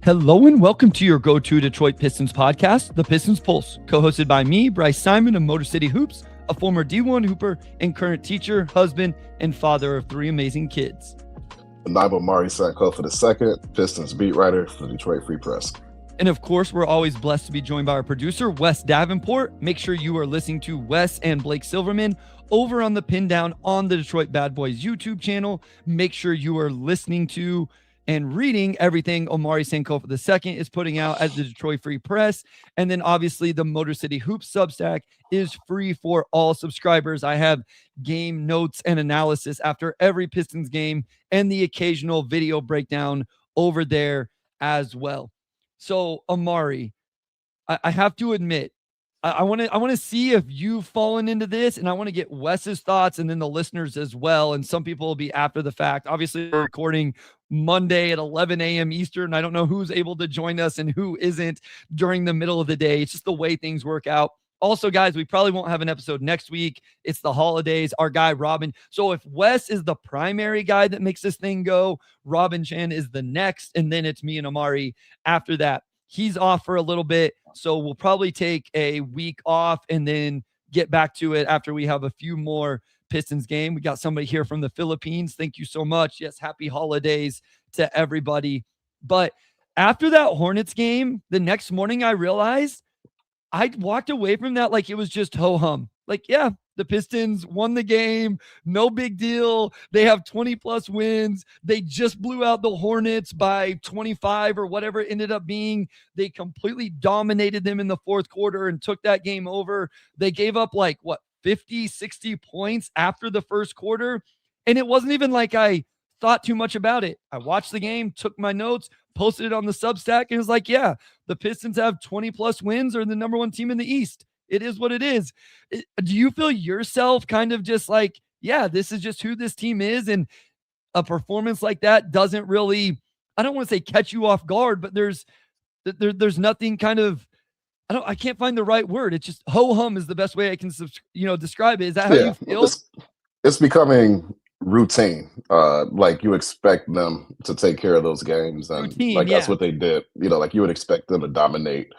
Hello and welcome to your go-to Detroit Pistons podcast, the Pistons Pulse, co-hosted by me, Bryce Simon of Motor City Hoops, a former D1 hooper and current teacher, husband, and father of three amazing kids. And I'm Omari Sankofa II, Pistons beat writer for the Detroit Free Press. And of course, we're always blessed to be joined by our producer, Wes Davenport. Make sure you are listening to Wes and Blake Silverman over on the Pin Down on the Detroit Bad Boys YouTube channel. Make sure you are listening to and reading everything Omari Sankofa II is putting out at the Detroit Free Press. And then obviously the Motor City Hoops Substack is free for all subscribers. I have game notes and analysis after every Pistons game and the occasional video breakdown over there as well. So Omari, I have to admit, I want to see if you've fallen into this, and I want to get Wes's thoughts and then the listeners as well. And some people will be after the fact. Obviously, we're recording Monday at 11 a.m. Eastern. I don't know who's able to join us and who isn't during the middle of the day. It's just the way things work out. Also, guys, we probably won't have an episode next week. It's the holidays. Our guy, Robin. So if Wes is the primary guy that makes this thing go, Robin Chan is the next, and then it's me and Omari after that. He's off for a little bit, so we'll probably take a week off and then get back to it after we have a few more Pistons game. We got somebody here from the Philippines. Thank you so much. Yes, happy holidays to everybody. But after that Hornets game, the next morning I realized I walked away from that like it was just ho-hum. Like, yeah, the Pistons won the game. No big deal. They have 20-plus wins. They just blew out the Hornets by 25 or whatever it ended up being. They completely dominated them in the fourth quarter and took that game over. They gave up 50, 60 points after the first quarter. And it wasn't even like I thought too much about it. I watched the game, took my notes, posted it on the Substack, and it was like, yeah, the Pistons have 20-plus wins, or the number one team in the East. It is what it is. Do you feel yourself kind of just like, yeah, this is just who this team is, and a performance like that doesn't really, I don't want to say catch you off guard, but there's nothing kind of, I can't find the right word. It's just ho-hum is the best way I can, describe it. Is that how you feel? It's becoming routine. Like you expect them to take care of those games, and routine, that's what they did. Like you would expect them to dominate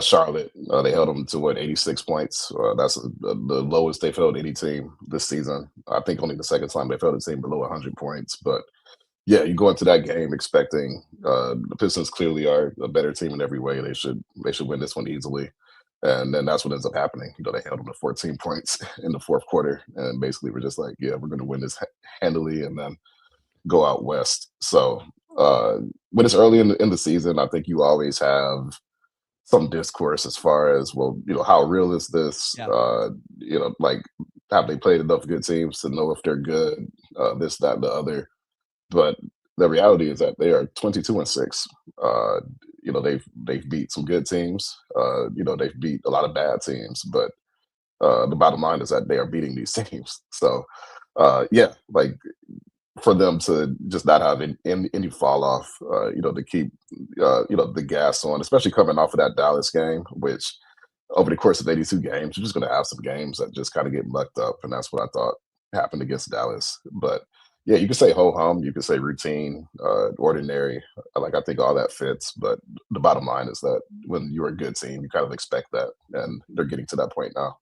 Charlotte. They held them to 86 points. That's the lowest they've held any team this season. I think only the second time they've held a team below 100 points. But yeah, you go into that game expecting the Pistons clearly are a better team in every way. They should win this one easily. And then that's what ends up happening. They held them to 14 points in the fourth quarter, and basically we're just like, yeah, we're going to win this handily and then go out west. So when it's early in the season, I think you always have some discourse as far as, well, how real is this? Yeah. Like, have they played enough good teams to know if they're good? This, that, and the other. But the reality is that they are 22-6. They've beat some good teams. They've beat a lot of bad teams. But the bottom line is that they are beating these teams. So, like for them to just not have any fall off, to keep, the gas on, especially coming off of that Dallas game, which over the course of 82 games, you're just going to have some games that just kind of get mucked up. And that's what I thought happened against Dallas. But yeah, you can say ho-hum, you can say routine, ordinary. Like, I think all that fits. But the bottom line is that when you're a good team, you kind of expect that. And they're getting to that point now.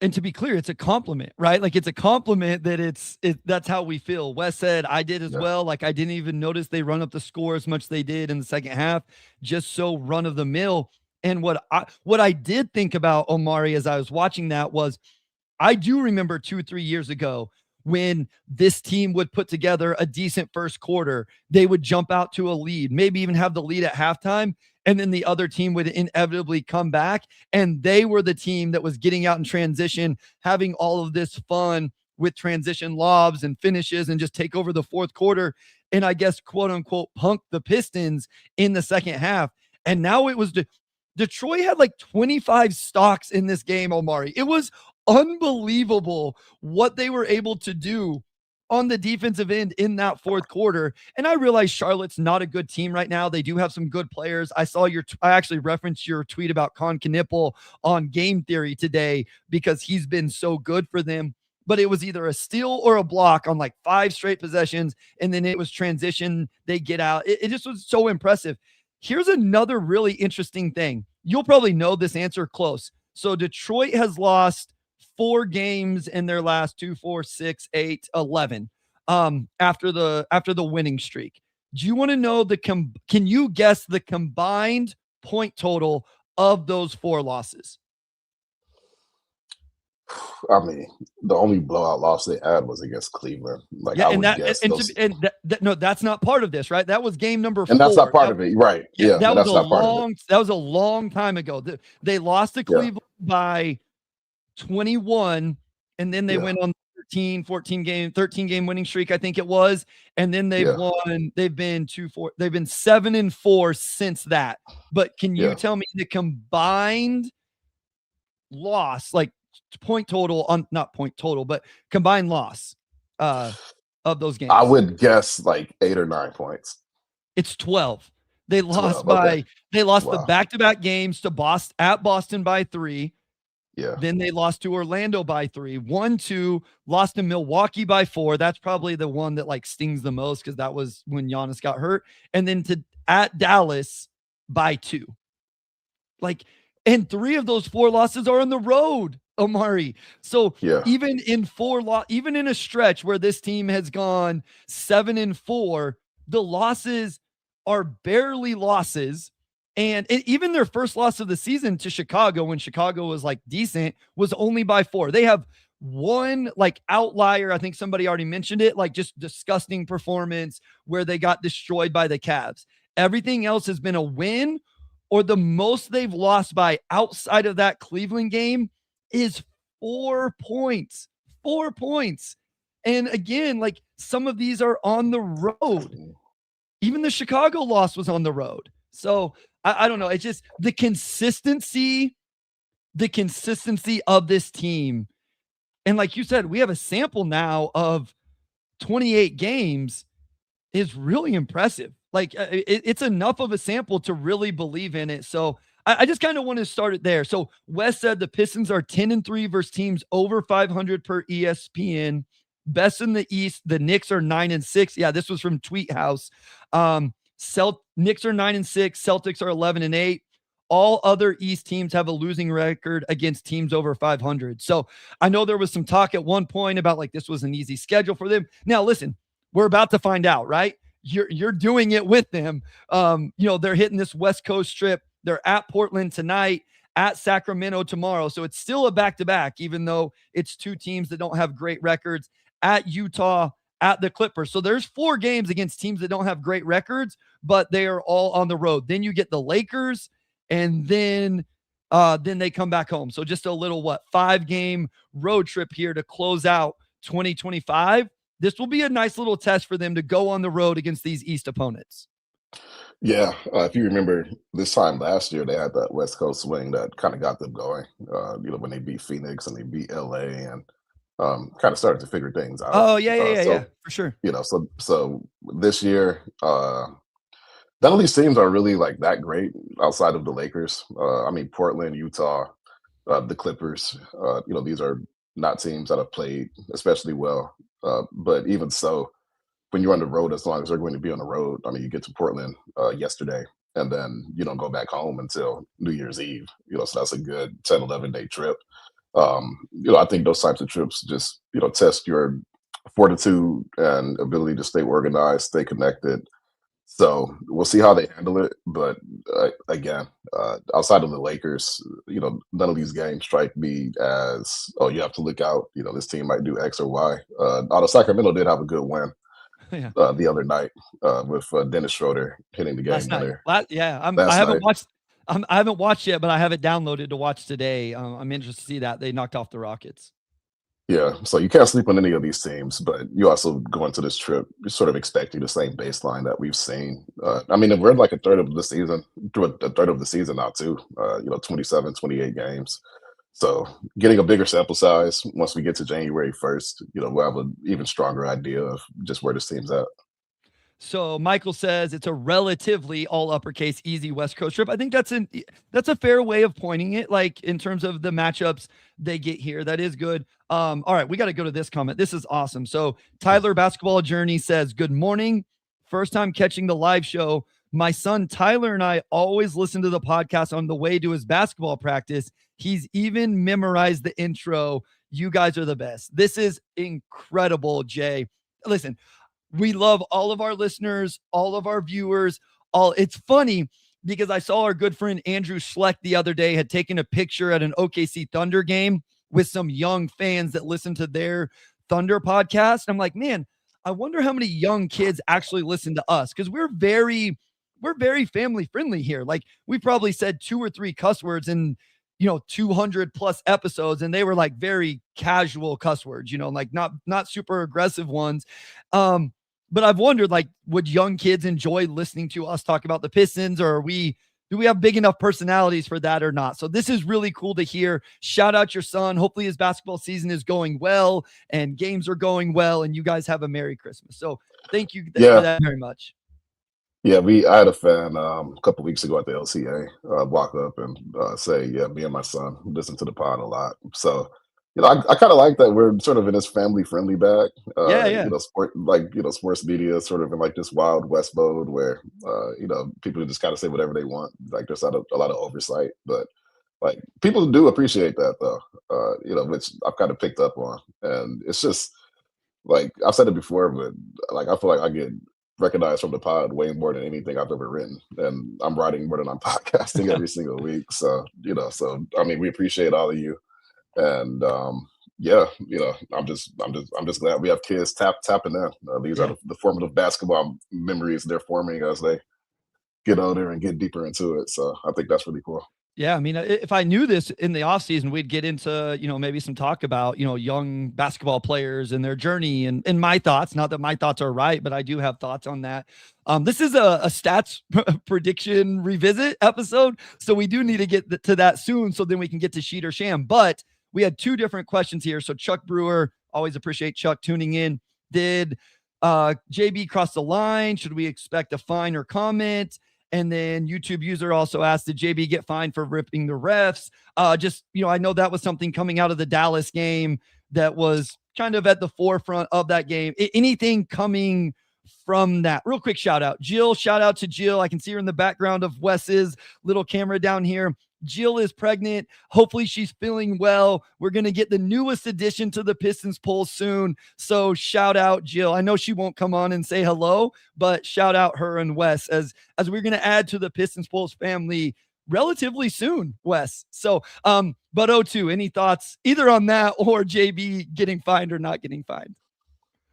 And to be clear, it's a compliment, right? Like, it's a compliment that that's how we feel. Wes said, I did as well. Like, I didn't even notice they run up the score as much as they did in the second half, just so run of the mill. And what I did think about, Omari, as I was watching that was, I do remember 2 or 3 years ago when this team would put together a decent first quarter, they would jump out to a lead, maybe even have the lead at halftime. And then the other team would inevitably come back, and they were the team that was getting out in transition, having all of this fun with transition lobs and finishes and just take over the fourth quarter. And I guess, quote unquote, punk the Pistons in the second half. And now it was Detroit had like 25 stocks in this game, Omari. It was unbelievable what they were able to do on the defensive end in that fourth quarter. And I realize Charlotte's not a good team right now. They do have some good players. I actually referenced your tweet about Con Knipple on Game Theory today because he's been so good for them. But it was either a steal or a block on like 5 straight possessions. And then it was transition. They get out. It just was so impressive. here's another really interesting thing. You'll probably know this answer close. So Detroit has lost 4 games in their last 2, 4, 6, 8, 11 after the winning streak. Do you want to know can you guess the combined point total of those 4 losses? I mean, the only blowout loss they had was against Cleveland. Like, Yeah, I would guess no, that's not part of this, right? That was game number 4. And that's not part of it, right? Yeah, that was that's not part of it. That was a long time ago. They lost to Cleveland by 21, and then they went on 13 game winning streak, I think it was, and then they've won. They've been 7-4 since that. But can you tell me the combined loss, like point total on, not point total, but combined loss of those games? I would guess like 8 or 9 points. It's 12. They lost the back-to-back games to Boston by 3. Yeah. Then they lost to Orlando by 3. 1-2, lost to Milwaukee by 4. That's probably the one that like stings the most because that was when Giannis got hurt. And then at Dallas by 2. Like, and 3 of those 4 losses are on the road, Omari. So even in a stretch where this team has gone 7-4, the losses are barely losses. And even their first loss of the season to Chicago, when Chicago was like decent, was only by 4. They have one like outlier. I think somebody already mentioned it, like just disgusting performance where they got destroyed by the Cavs. Everything else has been a win, or the most they've lost by outside of that Cleveland game is 4 points. 4 points. And again, like some of these are on the road. Even the Chicago loss was on the road. So I don't know. It's just the consistency of this team. And like you said, we have a sample now of 28 games is really impressive. Like it's enough of a sample to really believe in it. So I just kind of want to start it there. So Wes said the Pistons are 10-3 versus teams over 500 per ESPN. Best in the East. The Knicks are 9-6. Yeah, this was from Tweet House. Knicks are 9-6. Celtics are 11-8. All other East teams have a losing record against teams over 500. So I know there was some talk at one point about like this was an easy schedule for them. Now listen, we're about to find out, right? You're doing it with them. They're hitting this West Coast trip. They're at Portland tonight, at Sacramento tomorrow. So it's still a back-to-back, even though it's 2 teams that don't have great records, at Utah, at the Clippers. So there's 4 games against teams that don't have great records, but they are all on the road. Then you get the Lakers, and then they come back home. So just a little 5-game road trip here to close out 2025. This will be a nice little test for them to go on the road against these East opponents. Yeah, if you remember this time last year, they had that West Coast swing that kind of got them going. When they beat Phoenix and they beat LA and kind of started to figure things out. Oh yeah, for sure. So this year, none of these teams are really like that great outside of the Lakers. Portland, Utah, the Clippers. These are not teams that have played especially well. But even so, when you're on the road, as long as they're going to be on the road, you get to Portland yesterday, and then you don't go back home until New Year's Eve. So that's a good 10, 11-day trip. I think those types of trips just, test your fortitude and ability to stay organized, stay connected. So we'll see how they handle it. But again, outside of the Lakers, none of these games strike me as, oh, you have to look out. This team might do X or Y. Although Sacramento did have a good win the other night with Dennis Schroeder hitting the game winner. I haven't watched yet, but I have it downloaded to watch today. I'm interested to see that they knocked off the Rockets. Yeah, so you can't sleep on any of these teams, but you also go into this trip sort of expecting the same baseline that we've seen. We're in like a third of the season now too, 27, 28 games. So getting a bigger sample size once we get to January 1st, we'll have an even stronger idea of just where this team's at. So Michael says it's a relatively all uppercase easy West Coast trip. I think that's a fair way of pointing it, like in terms of the matchups they get here. That is good. All right, we got to go to this comment. This is awesome. So Tyler Basketball Journey says, good morning. First time catching the live show. My son Tyler and I always listen to the podcast on the way to his basketball practice. He's even memorized the intro. You guys are the best. This is incredible, Jay. Listen, we love all of our listeners, all of our viewers. It's funny because I saw our good friend Andrew Schleck the other day had taken a picture at an OKC Thunder game with some young fans that listen to their Thunder podcast. And I'm like, man, I wonder how many young kids actually listen to us, because we're very family friendly here. Like, we probably said 2 or 3 cuss words in 200 plus episodes, and they were like very casual cuss words, like not super aggressive ones. But I've wondered, like, would young kids enjoy listening to us talk about the Pistons, or do we have big enough personalities for that or not? So this is really cool to hear. Shout out your son. Hopefully his basketball season is going well and games are going well, and you guys have a Merry Christmas. So thank you for that very much. Yeah, I had a fan a couple weeks ago at the LCA walk up and say, yeah, me and my son listen to the pod a lot. So, I kind of like that we're sort of in this family friendly bag. Sports media sort of in like this Wild West mode where, people just kind of say whatever they want. Like, there's not a lot of oversight, but like, people do appreciate that though, which I've kind of picked up on. And it's just like, I've said it before, but like, I feel like I get recognized from the pod way more than anything I've ever written, and I'm writing more than I'm podcasting every single week. So I mean, we appreciate all of you, and I'm just glad we have kids tapping in. These are the formative basketball memories they're forming as they get older and get deeper into it. So I think that's really cool. Yeah, I mean, if I knew this in the offseason, we'd get into, maybe some talk about, young basketball players and their journey and my thoughts. Not that my thoughts are right, but I do have thoughts on that. This is a stats prediction revisit episode, so we do need to get to that soon, so then we can get to Sheet or Sham. But we had 2 different questions here. So Chuck Brewer, always appreciate Chuck tuning in. Did JB cross the line? Should we expect a fine or comment? And then YouTube user also asked, did JB get fined for ripping the refs? I know that was something coming out of the Dallas game that was kind of at the forefront of that game. Anything coming from that? Real quick shout out. Jill, shout out to Jill. I can see her in the background of Wes's little camera down here. Jill is pregnant. Hopefully she's feeling well. We're going to get the newest addition to the Pistons Pulse soon. So shout out Jill. I know she won't come on and say hello, but shout out her and Wes as we're going to add to the Pistons Pulse family relatively soon, Wes. So, but O2, any thoughts either on that or JB getting fined or not getting fined?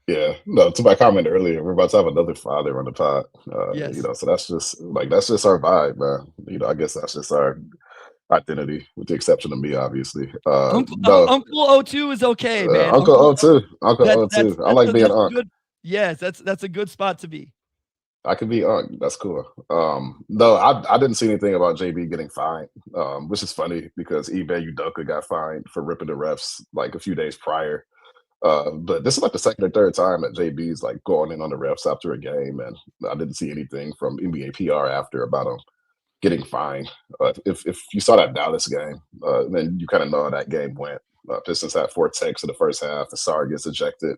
Yeah, no, to my comment earlier, we're about to have another father on the pod. Yes. So that's just our vibe, man. I guess that's just our identity, with the exception of me, obviously. Uncle O2 is okay, man. Uncle O2. I like being Unc. Yes, that's a good spot to be. I could be Unc. That's cool. No, I didn't see anything about JB getting fined, which is funny because Ime Udoka got fined for ripping the refs like a few days prior. But this is like the second or third time that JB's like going in on the refs after a game, and I didn't see anything from NBA PR after about him getting fined. If you saw that Dallas game, then you kind of know how that game went. Pistons had 4 takes in the first half. The Sarr gets ejected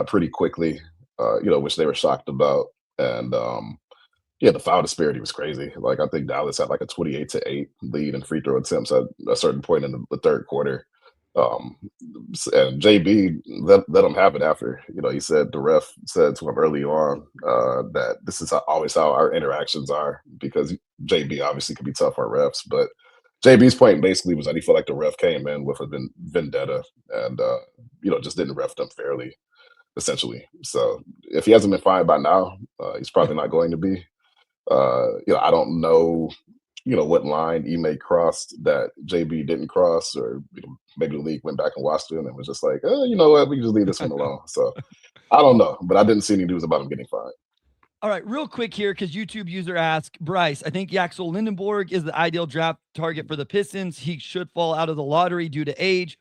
pretty quickly, which they were shocked about. And the foul disparity was crazy. Like, I think Dallas had like a 28-8 lead in free throw attempts at a certain point in the third quarter. And JB let him have it after. He said the ref said to him early on that this is always how our interactions are, because JB obviously could be tough on refs, but JB's point basically was that he felt like the ref came in with a vendetta and just didn't ref them fairly, essentially. So if he hasn't been fined by now, he's probably not going to be. I don't know what line Ime crossed that JB didn't cross, or maybe the league went back and watched it and was just like, you know what, we can just leave this one alone. So I don't know, but I didn't see any news about him getting fined. All right, real quick here, because YouTube user asked, Bryce, I think Yaxel Lindenborg is the ideal draft target for the Pistons. He should fall out of the lottery due to age.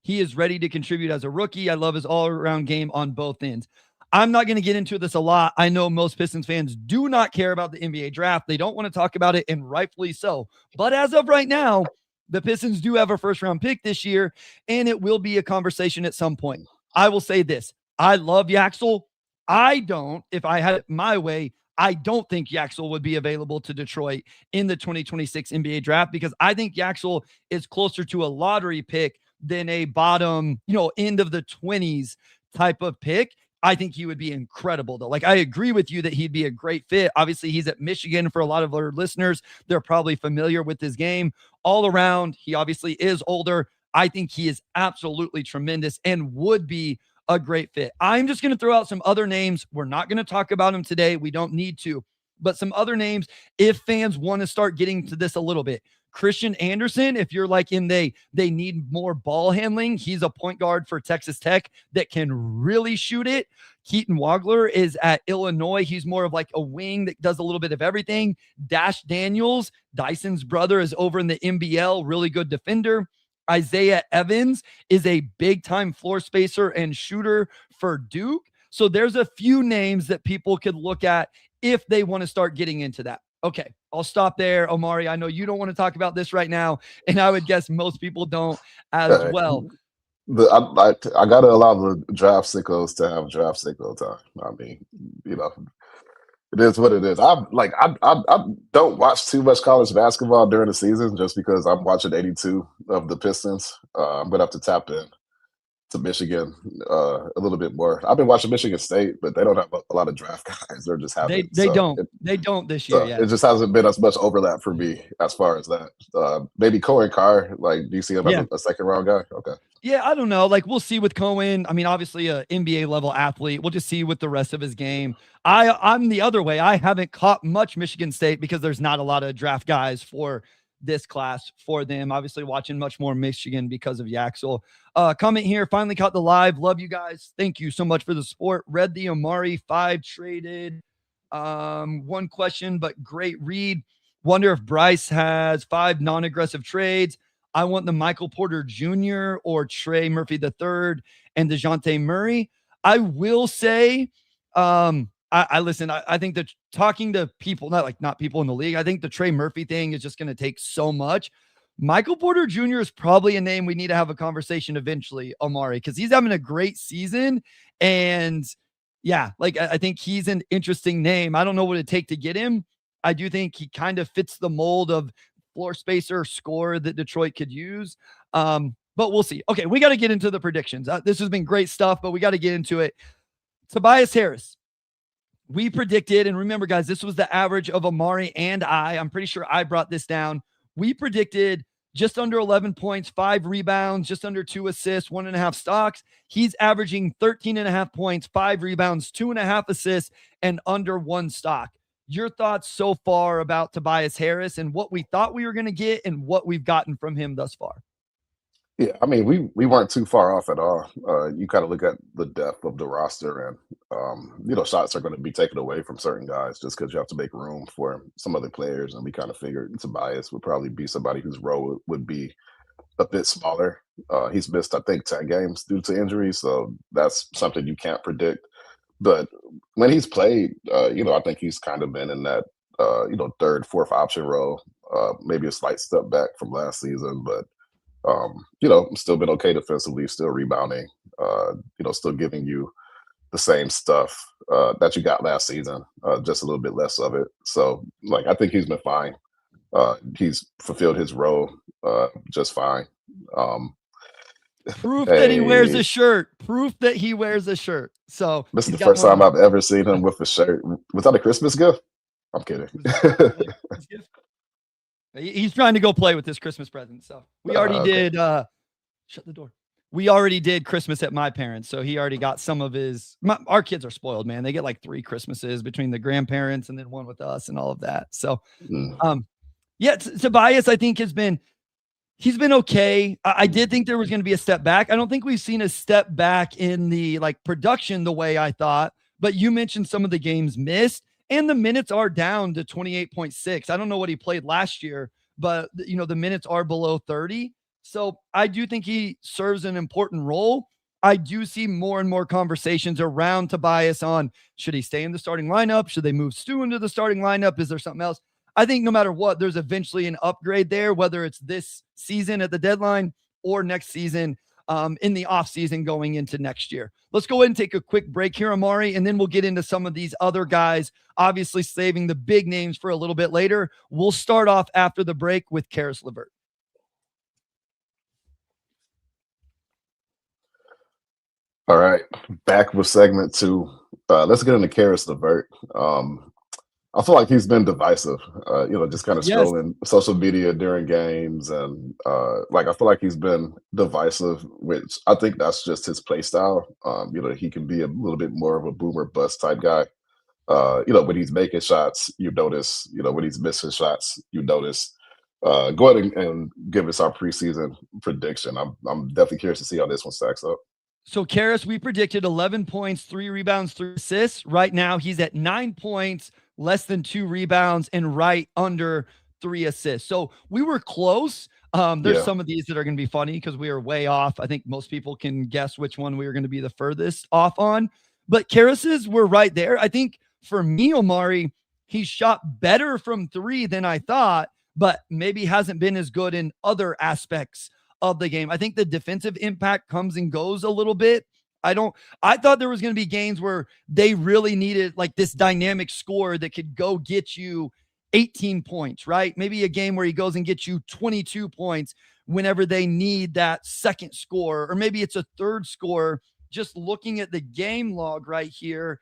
He is ready to contribute as a rookie. I love his all-around game on both ends. I'm not going to get into this a lot. I know most Pistons fans do not care about the NBA draft. They don't want to talk about it, and rightfully so. But as of right now, the Pistons do have a first-round pick this year, and it will be a conversation at some point. I will say this. I love Yaxel. If I had it my way, I don't think Yaxel would be available to Detroit in the 2026 NBA draft because I think Yaxel is closer to a lottery pick than a bottom, end of the 20s type of pick. I think he would be incredible, though. Like, I agree with you that he'd be a great fit. Obviously, he's at Michigan. For a lot of our listeners, they're probably familiar with his game all around. He obviously is older. I think he is absolutely tremendous and would be a great fit. I'm just going to throw out some other names. We're not going to talk about them today. We don't need to, but some other names if fans want to start getting to this a little bit. Christian Anderson, if you're like they need more ball handling, he's a point guard for Texas Tech that can really shoot it. Keaton Wagler is at Illinois. He's more of like a wing that does a little bit of everything. Dash Daniels, Dyson's brother, is over in the NBL, really good defender. Isaiah Evans is a big-time floor spacer and shooter for Duke. So there's a few names that people could look at if they want to start getting into that. Okay, I'll stop there, Omari. I know you don't want to talk about this right now, and I would guess most people don't as well. I got to allow the draft sickos to have draft sicko time. I mean, it is what it is. I don't watch too much college basketball during the season just because I'm watching 82 of the Pistons. I'm going to have to tap in to Michigan a little bit more. I've been watching Michigan State, but they don't have a lot of draft guys. They're just having they don't this year. It just hasn't been as much overlap for me as far as that. Maybe Cohen Carr. Like, do you see him as a second round guy? Okay. Yeah, I don't know. Like, we'll see with Cohen. I mean, obviously a NBA level athlete. We'll just see with the rest of his game. I'm the other way. I haven't caught much Michigan State because there's not a lot of draft guys for this class for them. Obviously watching much more Michigan because of Yaxel. Comment here. Finally caught the live. Love you guys. Thank you so much for the support. Read the Omari 5 traded. One question, but great read. Wonder if Bryce has 5 non-aggressive trades. I want the Michael Porter Jr. or Trey Murphy III and DeJounte Murray. I will say, I listen, I think that talking to people, not people in the league, I think the Trey Murphy thing is just going to take so much. Michael Porter Jr. is probably a name we need to have a conversation eventually, Omari, because he's having a great season. And yeah, like I think he's an interesting name. I don't know what it'd take to get him. I do think he kind of fits the mold of floor spacer score that Detroit could use. But we'll see. Okay, we got to get into the predictions. This has been great stuff, but we got to get into it. Tobias Harris. We predicted, and remember, guys, this was the average of Omari and I'm pretty sure I brought this down. We predicted just under 11 points, 5 rebounds, just under 2 assists, 1.5 stocks. He's averaging 13.5 points, 5 rebounds, 2.5 assists, and under 1 stock. Your thoughts so far about Tobias Harris and what we thought we were going to get and what we've gotten from him thus far? Yeah, I mean, we weren't too far off at all. You kind of look at the depth of the roster, and shots are going to be taken away from certain guys just because you have to make room for some other players. And we kind of figured Tobias would probably be somebody whose role would be a bit smaller. He's missed, I think, 10 games due to injury, so that's something you can't predict. But when he's played, I think he's kind of been in that third, fourth option role. Maybe a slight step back from last season, but still been okay defensively, still rebounding, still giving you the same stuff that you got last season, just a little bit less of it. So, I think he's been fine. He's fulfilled his role just fine. Proof that he wears a shirt. So this is the first time I've ever seen him with a shirt. Was that a Christmas gift? I'm kidding. He's trying to go play with his Christmas present. So we already did. Shut the door. We already did Christmas at my parents. So he already got some of our kids are spoiled, man. They get like 3 Christmases between the grandparents and then one with us and all of that. So, Tobias, I think he's been okay. I did think there was going to be a step back. I don't think we've seen a step back in the production the way I thought, but you mentioned some of the games missed. And the minutes are down to 28.6. I don't know what he played last year, but the minutes are below 30. So I do think he serves an important role. I do see more and more conversations around Tobias on, should he stay in the starting lineup? Should they move Stu into the starting lineup? Is there something else? I think no matter what, there's eventually an upgrade there, whether it's this season at the deadline or next season. in the offseason going into next year. Let's go ahead and take a quick break here, Omari, and then we'll get into some of these other guys, obviously saving the big names for a little bit later. We'll start off after the break with Caris LeVert. All right, back with segment 2. Let's get into Caris LeVert. I feel like he's been divisive, just kind of scrolling social media during games. And I feel like he's been divisive, which I think that's just his play style. He can be a little bit more of a boomer bust type guy. When he's making shots, you notice, when he's missing shots, you notice. Go ahead and give us our preseason prediction. I'm definitely curious to see how this one stacks up. So, Caris, we predicted 11 points, 3 rebounds, 3 assists. Right now, he's at 9 points, less than 2 rebounds, and right under 3 assists. So we were close. There's some of these that are going to be funny because we are way off. I think most people can guess which one we are going to be the furthest off on. But Caris's were right there. I think for me, Omari, he shot better from 3 than I thought, but maybe hasn't been as good in other aspects of the game. I think the defensive impact comes and goes a little bit. I thought there was going to be games where they really needed like this dynamic scorer that could go get you 18 points, right? Maybe a game where he goes and gets you 22 points whenever they need that second score, or maybe it's a third score. Just looking at the game log right here,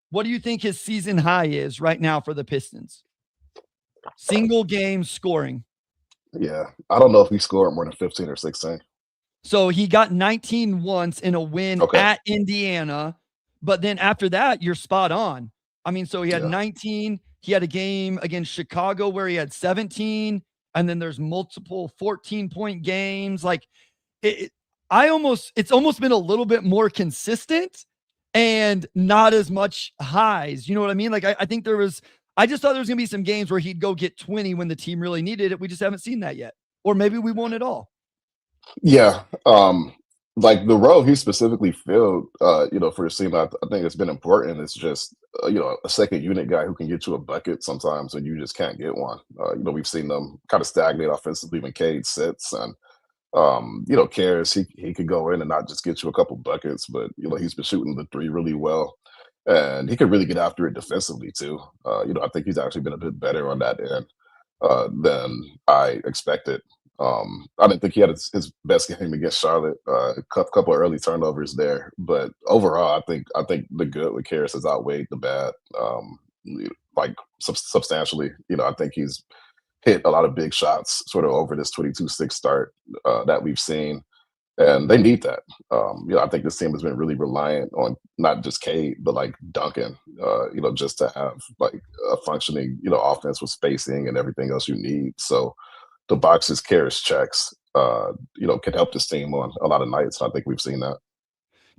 what do you think his season high is right now for the Pistons? Single game scoring. Yeah, I don't know if he scored more than 15 or 16. So he got 19 once in a win at Indiana, but then after that, you're spot on. I mean, so he had 19. He had a game against Chicago where he had 17, and then there's multiple 14-point games. Like it's almost been a little bit more consistent and not as much highs. You know what I mean? Like I think I just thought there was going to be some games where he'd go get 20 when the team really needed it. We just haven't seen that yet. Or maybe we won't at all. Yeah. Like the role he specifically filled, for his team, I think it's been important. It's just, a second unit guy who can get you a bucket sometimes when you just can't get one. We've seen them kind of stagnate offensively when Cade sits. And, Caris, he could go in and not just get you a couple buckets, but, he's been shooting the 3 really well. And he could really get after it defensively too. I think he's actually been a bit better on that end than I expected. I didn't think he had his best game against Charlotte. A couple of early turnovers there, but overall, I think the good with Caris has outweighed the bad, substantially. I think he's hit a lot of big shots sort of over this 22-6 start that we've seen. And they need that. I think this team has been really reliant on not just Cade, but like Duncan, just to have like a functioning, offense with spacing and everything else you need. So the boxes Caris checks, can help this team on a lot of nights. I think we've seen that.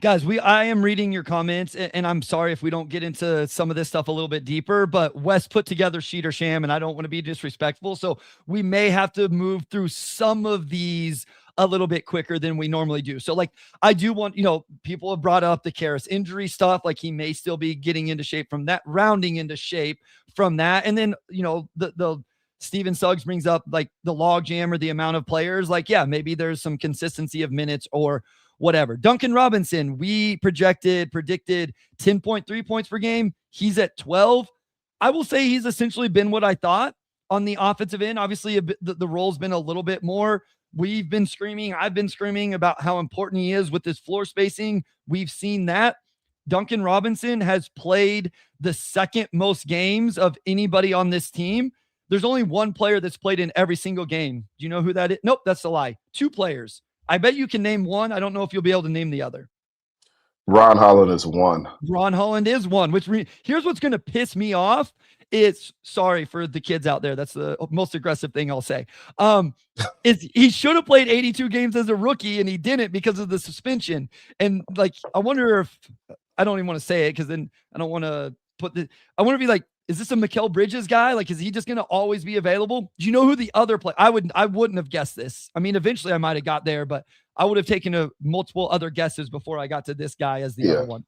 Guys, I am reading your comments, and I'm sorry if we don't get into some of this stuff a little bit deeper, but Wes put together Sheet or Sham, and I don't want to be disrespectful, so we may have to move through some of these a little bit quicker than we normally do. So like, I do want, people have brought up the Caris injury stuff. Like he may still be getting into shape from that, rounding into shape from that. And then, the Steven Suggs brings up like the log jam or the amount of players. Like, yeah, maybe there's some consistency of minutes or whatever. Duncan Robinson, we predicted 10.3 points per game. He's at 12. I will say he's essentially been what I thought on the offensive end. Obviously, the role's been a little bit more. I've been screaming about how important he is with his floor spacing. We've seen that. Duncan Robinson has played the second most games of anybody on this team. There's only one player that's played in every single game. Do you know who that is? Nope, that's a lie. 2 players. I bet you can name one. I don't know if you'll be able to name the other. Ron Holland is one. Ron Holland is one, here's what's going to piss me off. It's sorry for the kids out there. That's the most aggressive thing I'll say. He should have played 82 games as a rookie and he didn't because of the suspension. And like, I wonder if I don't even want to say it because then I don't want to I want to be like, is this a Mikal Bridges guy? Like, is he just going to always be available? Do you know who the other player? I wouldn't have guessed this. I mean, eventually I might have got there, but I would have taken multiple other guesses before I got to this guy as the other one.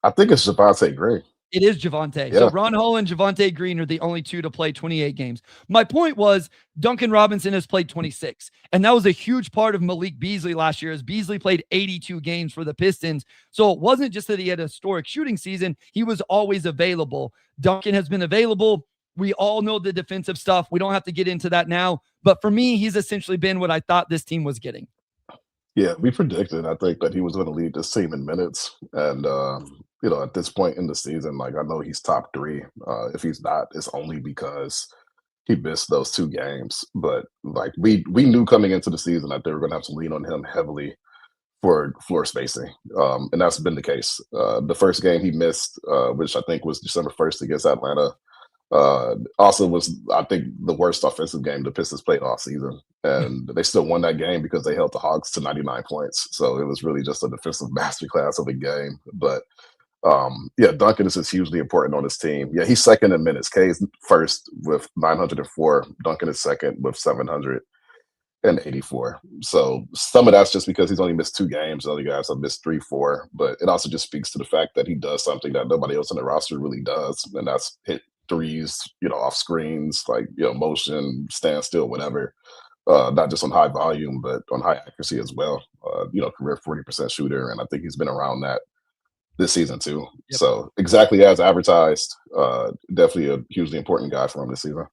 I think it's Javonte Gray. It is Javonte. Yeah. So Ron Hall and Javonte Green are the only two to play 28 games. My point was Duncan Robinson has played 26. And that was a huge part of Malik Beasley last year, as Beasley played 82 games for the Pistons. So it wasn't just that he had a historic shooting season. He was always available. Duncan has been available. We all know the defensive stuff. We don't have to get into that now. But for me, he's essentially been what I thought this team was getting. Yeah, we predicted, I think, that he was going to lead this team in minutes. And, at this point in the season, like, I know he's top 3. If he's not, it's only because he missed those 2 games. But, like, we knew coming into the season that they were going to have to lean on him heavily for floor spacing. And that's been the case. The first game he missed, which I think was December 1st against Atlanta, also was, I think, the worst offensive game the Pistons played all season. And they still won that game because they held the Hawks to 99 points. So it was really just a defensive masterclass of a game. But Duncan is hugely important on this team. Yeah, he's second in minutes. K's first with 904. Duncan is second with 784. So some of that's just because he's only missed 2 games. The other guys have missed 3, 4. But it also just speaks to the fact that he does something that nobody else on the roster really does, and that's hit threes, off screens, like, motion, standstill, whatever. Not just on high volume, but on high accuracy as well. Career 40% shooter, and I think he's been around that this season too. Yep. So exactly as advertised, definitely a hugely important guy for him this season.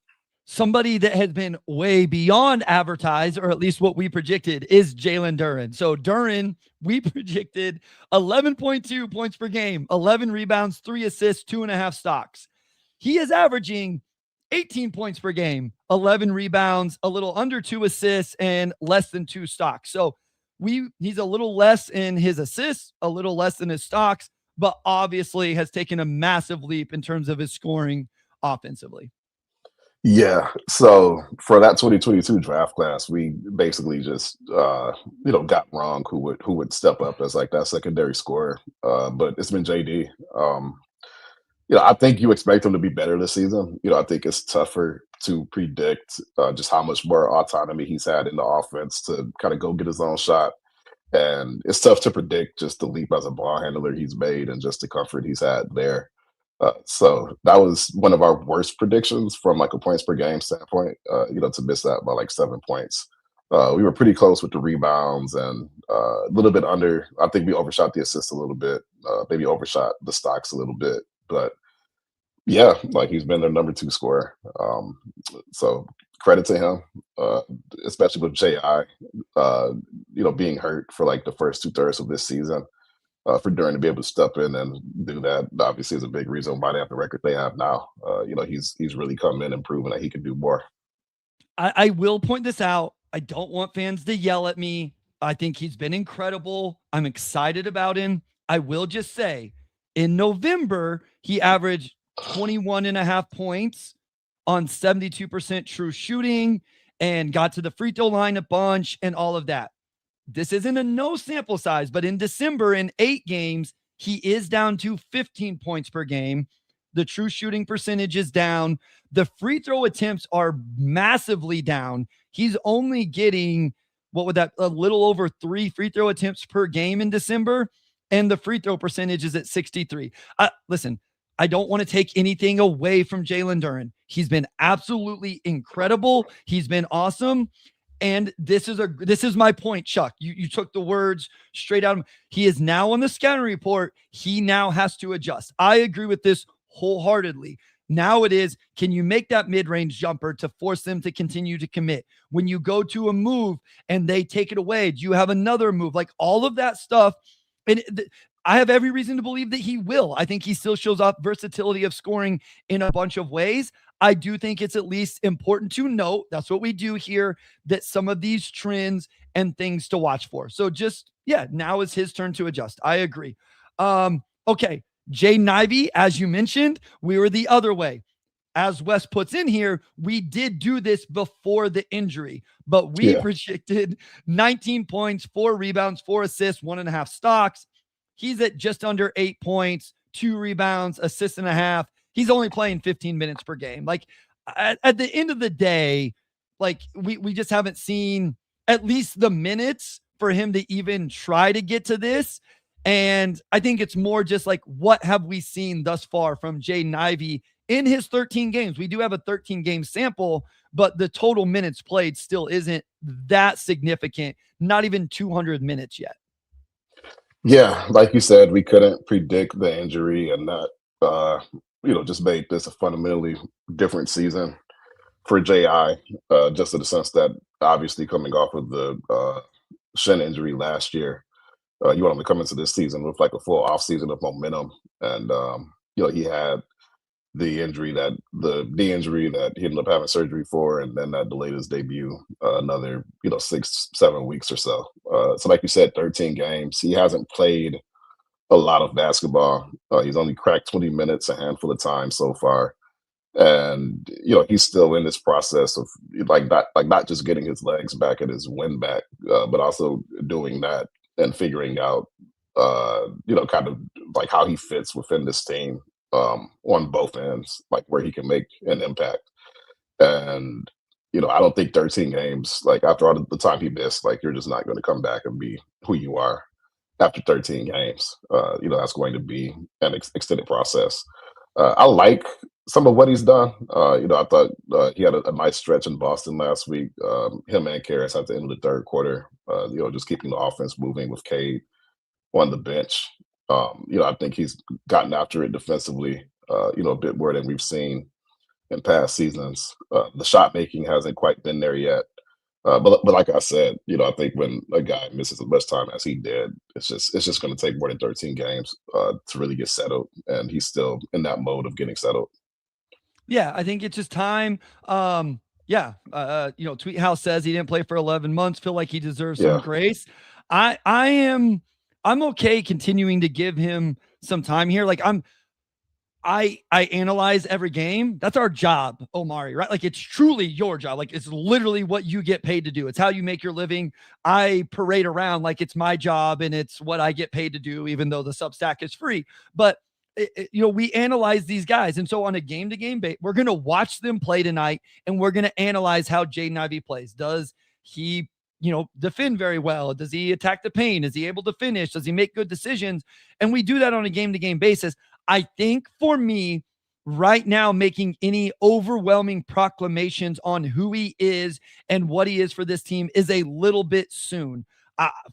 Somebody that has been way beyond advertised, or at least what we projected, is Jalen Duren. So Duren, we projected 11.2 points per game, 11 rebounds, 3 assists, 2.5 stocks. He is averaging 18 points per game, 11 rebounds, a little under 2 assists, and less than 2 stocks. So he's a little less in his assists, a little less in his stocks, but obviously has taken a massive leap in terms of his scoring offensively. Yeah. So for that 2022 draft class, we basically just got wrong who would step up as like that secondary scorer. But it's been JD. I think you expect him to be better this season. I think it's tougher to predict just how much more autonomy he's had in the offense to kind of go get his own shot. And it's tough to predict just the leap as a ball handler he's made and just the comfort he's had there. So that was one of our worst predictions from like a points per game standpoint, to miss that by like 7 points. We were pretty close with the rebounds and a little bit under. I think we overshot the assists a little bit, maybe overshot the stocks a little bit. But yeah, like he's been their number 2 scorer. So credit to him, especially with J.I., being hurt for like the first 2/3 of this season. For Duren to be able to step in and do that, obviously, is a big reason why they have the record they have now. He's really come in and proven that he can do more. I will point this out. I don't want fans to yell at me. I think he's been incredible. I'm excited about him. I will just say, in November, he averaged 21.5 points on 72% true shooting and got to the free throw line a bunch and all of that. This isn't a no sample size, but in December, in 8 games, he is down to 15 points per game. The true shooting percentage is down. The free throw attempts are massively down. He's only getting, a little over 3 free throw attempts per game in December, and the free throw percentage is at 63. Listen, I don't want to take anything away from Jalen Duren. He's been absolutely incredible. He's been awesome. And this is my point, Chuck. You took the words straight out of him. He is now on the scouting report. He now has to adjust. I agree with this wholeheartedly. Now it is, can you make that mid-range jumper to force them to continue to commit? When you go to a move and they take it away, do you have another move? Like all of that stuff. And I have every reason to believe that he will. I think he still shows off versatility of scoring in a bunch of ways. I do think it's at least important to note, that's what we do here, that some of these trends and things to watch for. So now is his turn to adjust. I agree. Okay. Jay Nivey, as you mentioned, we were the other way. As Wes puts in here, we did do this before the injury, but we projected 19 points, 4 rebounds, 4 assists, 1.5 stocks. He's at just under 8 points, 2 rebounds, assist and a half. He's only playing 15 minutes per game. Like at the end of the day, like we just haven't seen at least the minutes for him to even try to get to this. And I think it's more just like, what have we seen thus far from Jaden Ivey in his 13 games? We do have a 13 game sample, but the total minutes played still isn't that significant, not even 200 minutes yet. Yeah, like you said, we couldn't predict the injury, and that just made this a fundamentally different season for JI, just in the sense that obviously coming off of the shin injury last year, you want him to come into this season with like a full off season of momentum, and he had the knee injury that he ended up having surgery for, and then that delayed his debut another 6-7 weeks or so. So, like you said, 13 games. He hasn't played a lot of basketball. He's only cracked 20 minutes a handful of times so far, and he's still in this process of not just getting his legs back and his wind back, but also doing that and figuring out kind of like how he fits within this team, on both ends, like where he can make an impact. And I don't think 13 games, like after all the time he missed, like you're just not going to come back and be who you are after 13 games. That's going to be an extended process. I like some of what he's done. I thought he had a nice stretch in Boston last week. Him and Karras at the end of the third quarter, just keeping the offense moving with Cade on the bench. I think he's gotten after it defensively, a bit more than we've seen in past seasons. The shot making hasn't quite been there yet. But like I said, I think when a guy misses as much time as he did, it's just going to take more than 13 games to really get settled, and he's still in that mode of getting settled. Yeah, I think it's just time. Tweet House says he didn't play for 11 months. Feel like he deserves some Yeah, grace. I'm okay continuing to give him some time here. Like I analyze every game. That's our job, Omari, right? Like it's truly your job. Like it's literally what you get paid to do. It's how you make your living. I parade around like it's my job and it's what I get paid to do, even though the Substack is free. But we analyze these guys, and so on a game-to-game basis, we're going to watch them play tonight, and we're going to analyze how Jaden Ivey plays. Does he defend very well? Does he attack the paint? Is he able to finish? Does he make good decisions? And we do that on a game-to-game basis. I think for me right now, making any overwhelming proclamations on who he is and what he is for this team is a little bit soon.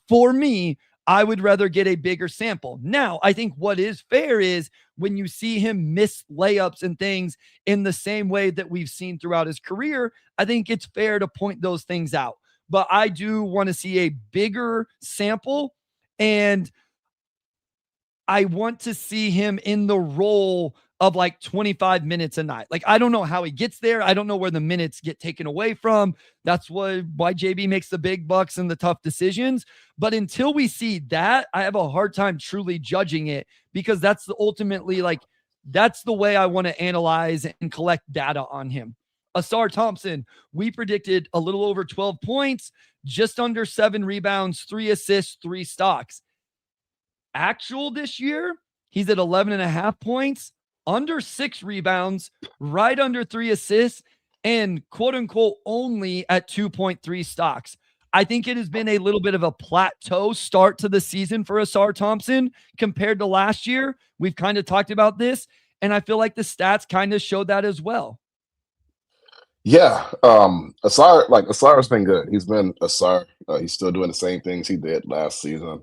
For me, I would rather get a bigger sample. Now, I think what is fair is when you see him miss layups and things in the same way that we've seen throughout his career, I think it's fair to point those things out. But I do want to see a bigger sample, and I want to see him in the role of like 25 minutes a night. Like, I don't know how he gets there. I don't know where the minutes get taken away from. That's why JB makes the big bucks and the tough decisions. But until we see that, I have a hard time truly judging it, because that's ultimately that's the way I want to analyze and collect data on him. Asar Thompson, we predicted a little over 12 points, just under 7 rebounds, 3 assists, 3 stocks. Actual this year, he's at 11.5 points, under 6 rebounds, right under 3 assists, and quote unquote only at 2.3 stocks. I think it has been a little bit of a plateau start to the season for Asar Thompson compared to last year. We've kind of talked about this, and I feel like the stats kind of showed that as well. Yeah, Asar Asar's been good. He's been Asar. He's still doing the same things he did last season.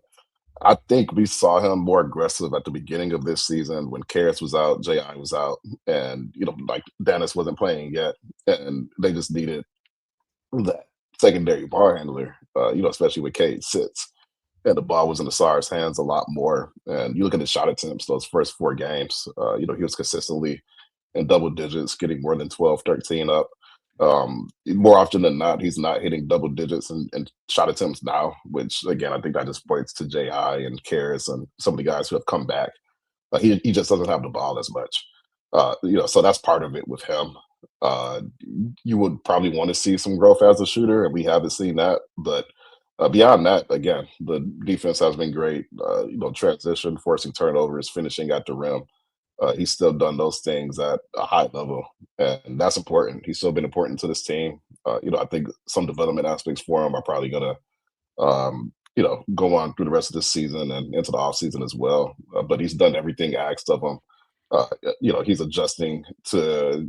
I think we saw him more aggressive at the beginning of this season when Karras was out, J.I. was out, and like Dennis wasn't playing yet, and they just needed that secondary ball handler. Especially with Cade sits, and the ball was in Asar's hands a lot more. And you look at his shot attempts those first 4 games. He was consistently in double digits, getting more than 12, 13 up. More often than not, he's not hitting double digits and shot attempts now, which again, I think that just points to J.I. and Karras and some of the guys who have come back. He just doesn't have the ball as much. So that's part of it with him. You would probably want to see some growth as a shooter, and we haven't seen that. But beyond that, again, the defense has been great. Transition, forcing turnovers, finishing at the rim. He's still done those things at a high level, and that's important. He's still been important to this team. I think some development aspects for him are probably going to, go on through the rest of this season and into the offseason as well. But he's done everything asked of him. He's adjusting to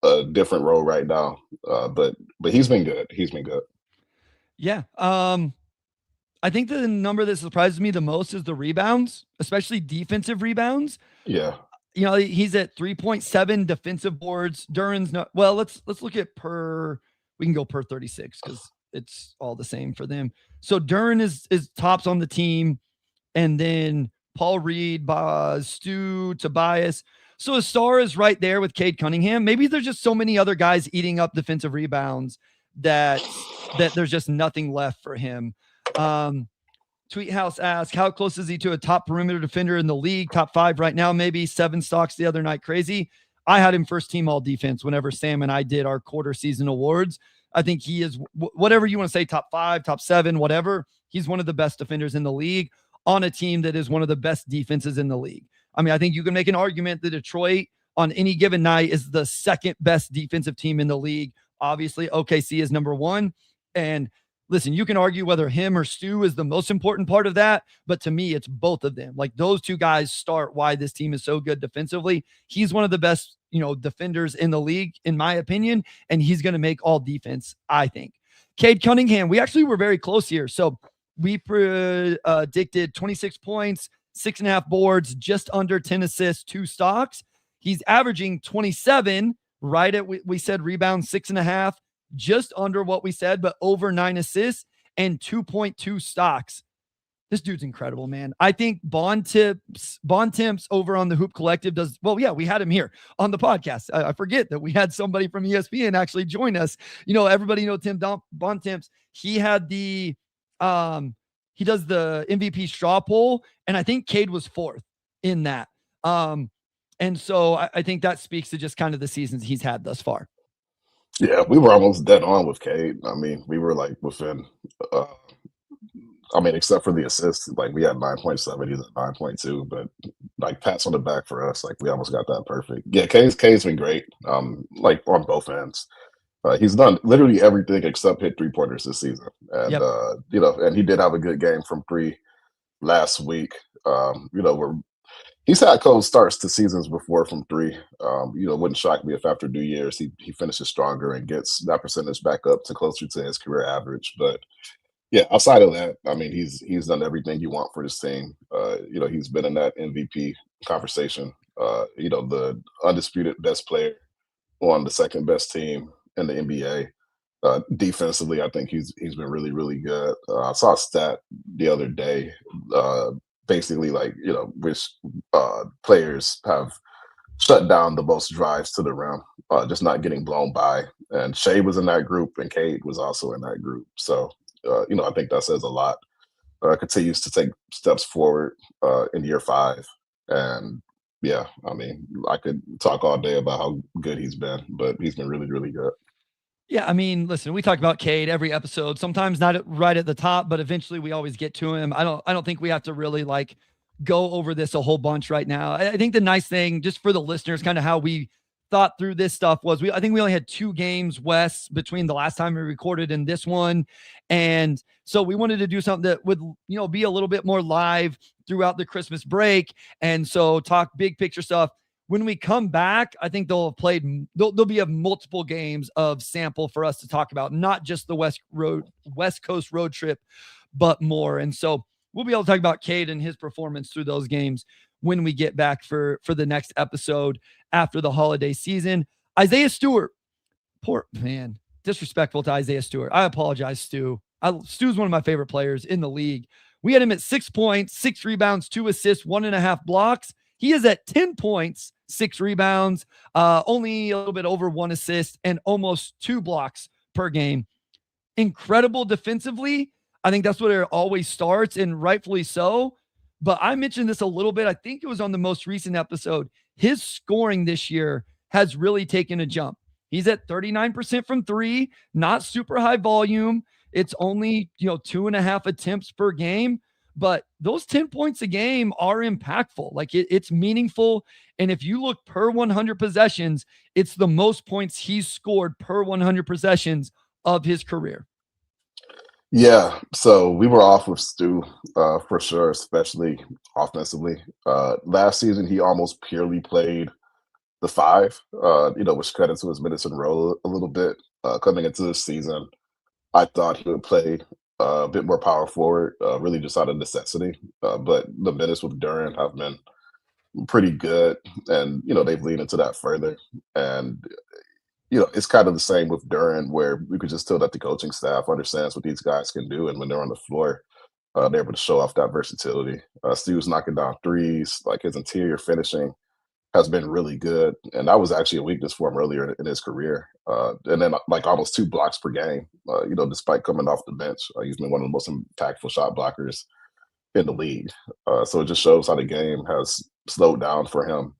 a different role right now. But he's been good. He's been good. Yeah. I think the number that surprises me the most is the rebounds, especially defensive rebounds. Yeah. He's at 3.7 defensive boards. Duren's not well. Let's look at we can go per 36 because it's all the same for them. So Duren is tops on the team, and then Paul Reed, Stu, Tobias. So a star is right there with Cade Cunningham. Maybe there's just so many other guys eating up defensive rebounds that there's just nothing left for him. Tweet House asks, how close is he to a top perimeter defender in the league? Top 5 right now, maybe 7 stocks the other night. Crazy. I had him first team all defense whenever Sam and I did our quarter season awards. I think he is whatever you want to say, top 5, top 7, whatever. He's one of the best defenders in the league on a team that is one of the best defenses in the league. I mean, I think you can make an argument that Detroit on any given night is the second best defensive team in the league. Obviously, OKC is number 1. And listen, you can argue whether him or Stu is the most important part of that, but to me, it's both of them. Like those two guys start why this team is so good defensively. He's one of the best, defenders in the league, in my opinion, and he's going to make all defense, I think. Cade Cunningham, we actually were very close here. So we predicted 26 points, 6.5 boards, just under 10 assists, 2 stocks. He's averaging 27, right at, we said rebounds 6.5, just under what we said, but over 9 assists and 2.2 stocks. This dude's incredible, man. I think Bond Temps over on the Hoop Collective does well. Yeah, we had him here on the podcast. I forget that we had somebody from ESPN actually join us. Everybody Tim Bond Temps. He had he does the MVP straw poll, and I think Cade was 4th in that. And so I think that speaks to just kind of the seasons he's had thus far. Yeah, we were almost dead on with Cade. I mean, we were like within, except for the assists, like we had 9.7, he's at 9.2, but like pats on the back for us. Like we almost got that perfect. Yeah, Cade's been great. Like on both ends. He's done literally everything except hit 3-pointers this season. And, yep. And he did have a good game from 3 last week. He's had cold starts to seasons before from 3. Wouldn't shock me if after New Year's he finishes stronger and gets that percentage back up to closer to his career average. But yeah, outside of that, I mean, he's done everything you want for this team. He's been in that MVP conversation. The undisputed best player on the second best team in the NBA. Defensively, I think he's been really, really good. I saw a stat the other day. Basically, which players have shut down the most drives to the rim, just not getting blown by. And Shea was in that group, and Cade was also in that group. So, I think that says a lot. Continues to take steps forward in year 5. And yeah, I mean, I could talk all day about how good he's been, but he's been really, really good. Yeah, I mean, listen, we talk about Cade every episode, sometimes not right at the top, but eventually we always get to him. I don't think we have to really go over this a whole bunch right now. I think the nice thing, just for the listeners, kind of how we thought through this stuff was I think we only had 2 games, Wes, between the last time we recorded and this one. And so we wanted to do something that would, be a little bit more live throughout the Christmas break. And so talk big picture stuff. When we come back, I think there'll be multiple games of sample for us to talk about, not just the West Coast road trip, but more. And so we'll be able to talk about Cade and his performance through those games when we get back for the next episode after the holiday season. Isaiah Stewart, poor man, disrespectful to Isaiah Stewart. I apologize, Stu. Stu's one of my favorite players in the league. We had him at 6 points, 6 rebounds, 2 assists, 1.5 blocks. He is at 10 points, 6 rebounds, only a little bit over 1 assist, and almost 2 blocks per game. Incredible defensively. I think that's what it always starts, and rightfully so. But I mentioned this a little bit. I think it was on the most recent episode. His scoring this year has really taken a jump. He's at 39% from 3, not super high volume. It's only, 2.5 attempts per game. But those 10 points a game are impactful. It's meaningful. And if you look per 100 possessions, it's the most points he's scored per 100 possessions of his career. Yeah, so we were off with Stu for sure, especially offensively. Last season, he almost purely played the five, which cut into his minutes and role a little bit. Coming into this season, I thought he would play a bit more power forward, really just out of necessity. But the minutes with Duran have been pretty good, and they've leaned into that further. And it's kind of the same with Duran, where we could just tell that the coaching staff understands what these guys can do, and when they're on the floor, they're able to show off that versatility. Stu's knocking down threes, like his interior finishing has been really good, and that was actually a weakness for him earlier in his career. And then like almost 2 blocks per game, despite coming off the bench, he's been one of the most impactful shot blockers in the league. So it just shows how the game has slowed down for him.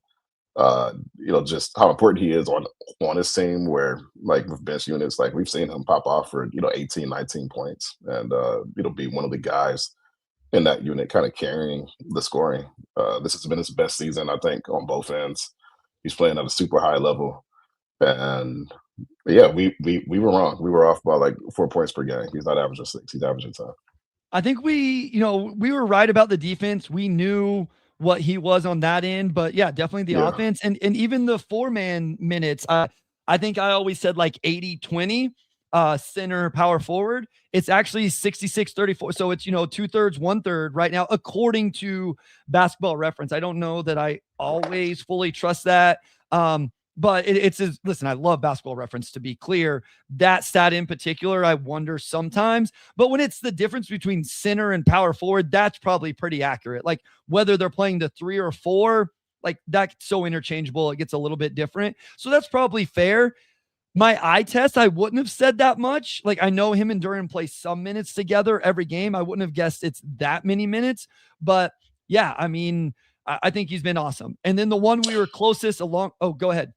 Just how important he is on his team, where like with bench units, like we've seen him pop off for 18, 19 points, and be one of the guys in that unit kind of carrying the scoring. This has been his best season, I think, on both ends. He's playing at a super high level. And yeah, we were wrong. We were off by like 4 points per game. He's not averaging 6, he's averaging 10. I think we were right about the defense. We knew what he was on that end, but yeah, definitely the offense and even the 4-man minutes. I think I always said like 80-20 center power forward. It's actually 66-34. So it's 2/3, 1/3 right now, according to Basketball Reference. I don't know that I always fully trust that. But listen, I love Basketball Reference, to be clear. That stat in particular, I wonder sometimes. But when it's the difference between center and power forward, that's probably pretty accurate. Like whether they're playing the 3 or 4, like that's so interchangeable, it gets a little bit different. So that's probably fair. My eye test, I wouldn't have said that much. Like I know him and Duran play some minutes together every game. I wouldn't have guessed it's that many minutes. But yeah, I mean, I think he's been awesome. And then the one we were closest along. Oh, go ahead.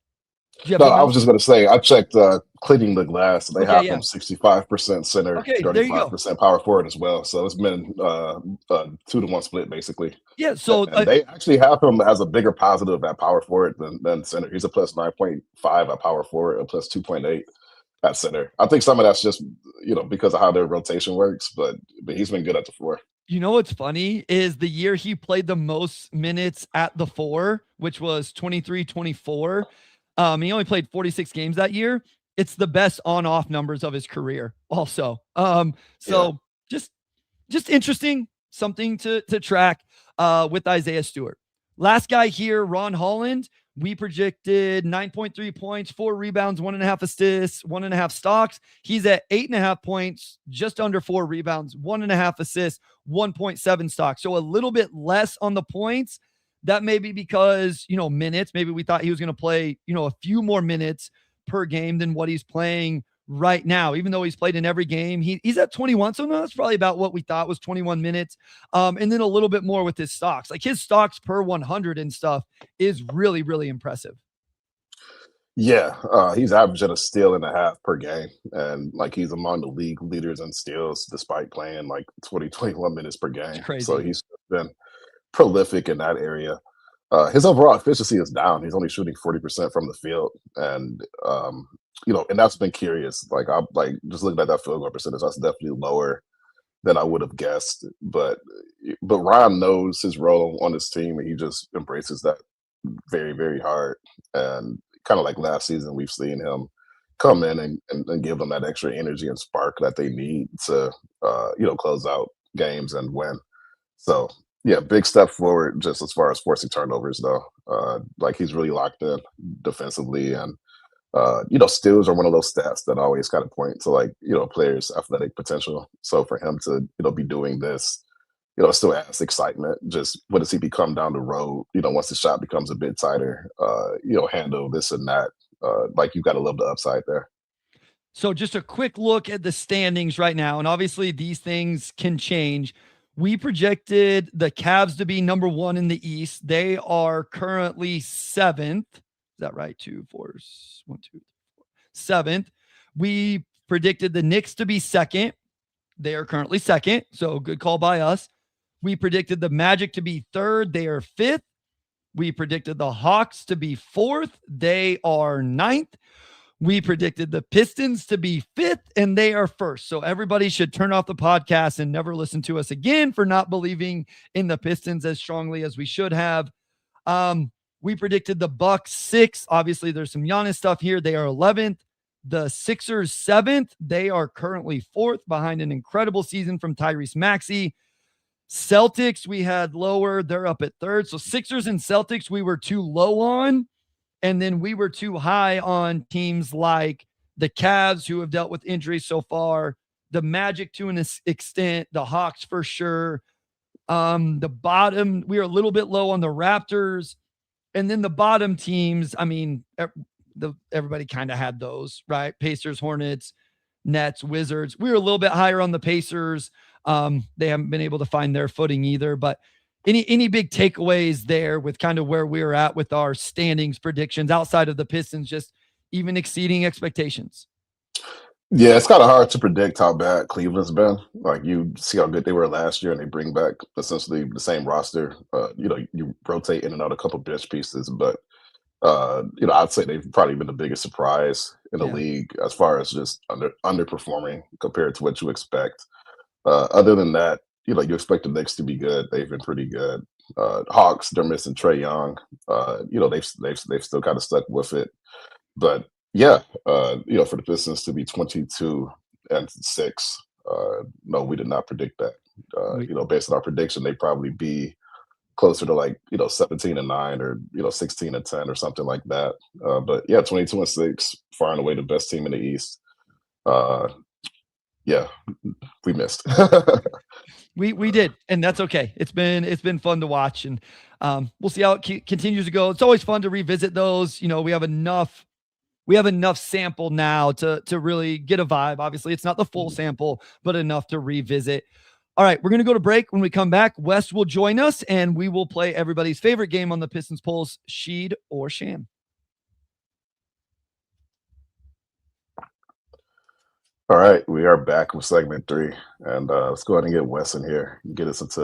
No, I was just going to say, I checked Cleaning the Glass. They have him 65% center, okay, 35% power forward as well. So it's been a 2-to-1 split, basically. Yeah, so and they actually have him as a bigger positive at power forward than center. He's a plus 9.5 at power forward, a plus 2.8 at center. I think some of that's just, because of how their rotation works, but he's been good at the 4. You know what's funny is the year he played the most minutes at the 4, which was 23-24. He only played 46 games that year. It's the best on-off numbers of his career also. Just interesting, something to track with Isaiah Stewart. Last guy here, Ron Holland. We projected 9.3 points, 4 rebounds, 1.5 assists, 1.5 stocks. He's at 8.5 points, just under 4 rebounds, 1.5 assists, 1.7 stocks. So a little bit less on the points. That may be because, minutes. Maybe we thought he was going to play, a few more minutes per game than what he's playing right now, even though he's played in every game. He's at 21. So no, that's probably about what we thought was 21 minutes. And then a little bit more with his stocks. Like his stocks per 100 and stuff is really, really impressive. Yeah, he's averaging a steal and a half per game. And like he's among the league leaders in steals despite playing like 20, 21 minutes per game. So he's been prolific in that area. His overall efficiency is down. He's only shooting 40% from the field, and and that's been curious. Like I'm like just looking at that field goal percentage, that's definitely lower than I would have guessed. But Ryan knows his role on his team, and he just embraces that very, very hard. And kind of like last season, we've seen him come in and give them that extra energy and spark that they need to close out games and win. So yeah, big step forward just as far as forcing turnovers, though. Like he's really locked in defensively, and steals are one of those stats that always kind of point to like players' athletic potential. So for him to be doing this, it still adds excitement. Just what does he become down the road? Once the shot becomes a bit tighter, handle this and that. Like you've got to love the upside there. So just a quick look at the standings right now, and obviously these things can change. We projected the Cavs to be number 1 in the East. They are currently 7th. Is that right? 2, 4, 1, 2, 3, 4. 7th. We predicted the Knicks to be 2nd. They are currently 2nd. So good call by us. We predicted the Magic to be 3rd. They are 5th. We predicted the Hawks to be 4th. They are 9th. We predicted the Pistons to be 5th, and they are 1st. So everybody should turn off the podcast and never listen to us again for not believing in the Pistons as strongly as we should have. We predicted the Bucks 6th. Obviously, there's some Giannis stuff here. They are 11th. The Sixers 7th. They are currently 4th behind an incredible season from Tyrese Maxey. Celtics, we had lower. They're up at 3rd. So Sixers and Celtics, we were too low on. And then we were too high on teams like the Cavs, who have dealt with injuries so far, the Magic to an extent, the Hawks for sure. The bottom, we are a little bit low on the Raptors. And then the bottom teams, I mean, everybody kind of had those, right? Pacers, Hornets, Nets, Wizards. We were a little bit higher on the Pacers. They haven't been able to find their footing either, but any big takeaways there with kind of where we're at with our standings predictions outside of the Pistons, just even exceeding expectations? Yeah, it's kind of hard to predict how bad Cleveland's been. Like, you see how good they were last year, and they bring back essentially the same roster. You rotate in and out a couple bench pieces, but I'd say they've probably been the biggest surprise in the league as far as just underperforming compared to what you expect. Other than that, you expect the Knicks to be good. They've been pretty good. Hawks, they're missing Trae Young. They've still kind of stuck with it. But yeah, for the Pistons to be 22-6, no, we did not predict that. Based on our prediction, they'd probably be closer to 17-9 or 16-10 or something like that. But yeah, 22-6, far and away the best team in the East. Yeah, we missed. We did, and that's okay. It's been fun to watch, and we'll see how it continues to go. It's always fun to revisit those. We have enough sample now to really get a vibe. Obviously, it's not the full sample, but enough to revisit. All right, we're going to go to break. When we come back, Wes will join us, and we will play everybody's favorite game on the Pistons Pulse, Sheed or Sham. All right, we are back with segment 3, and let's go ahead and get Wes in here and get us into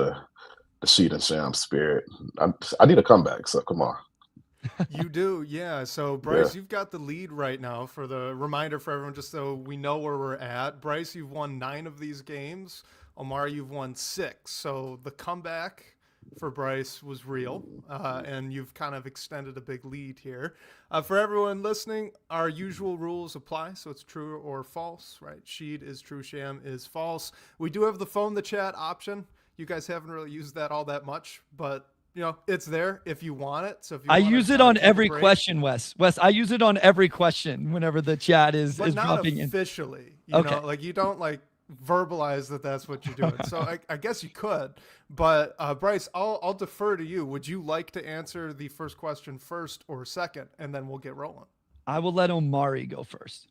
the Sheed and Sham spirit. I need a comeback, so come on. You do, yeah. So, Bryce, you've got the lead right now. For the reminder for everyone, just so we know where we're at. Bryce, you've won 9 of these games. Omari, you've won 6. So the comeback for Bryce was real, and you've kind of extended a big lead here. For everyone listening, our usual rules apply, so it's true or false, right? Sheed is true, Sham is false. We do have the phone the chat option. You guys haven't really used that all that much, but it's there if you want it. So if you I use it on every question, Wes. I use it on every question whenever the chat is dropping in. Officially, okay. You don't verbalize that that's what you're doing. So I guess you could, but Bryce, I'll defer to you. Would you like to answer the first question first or second, and then we'll get rolling? I will let Omari go first.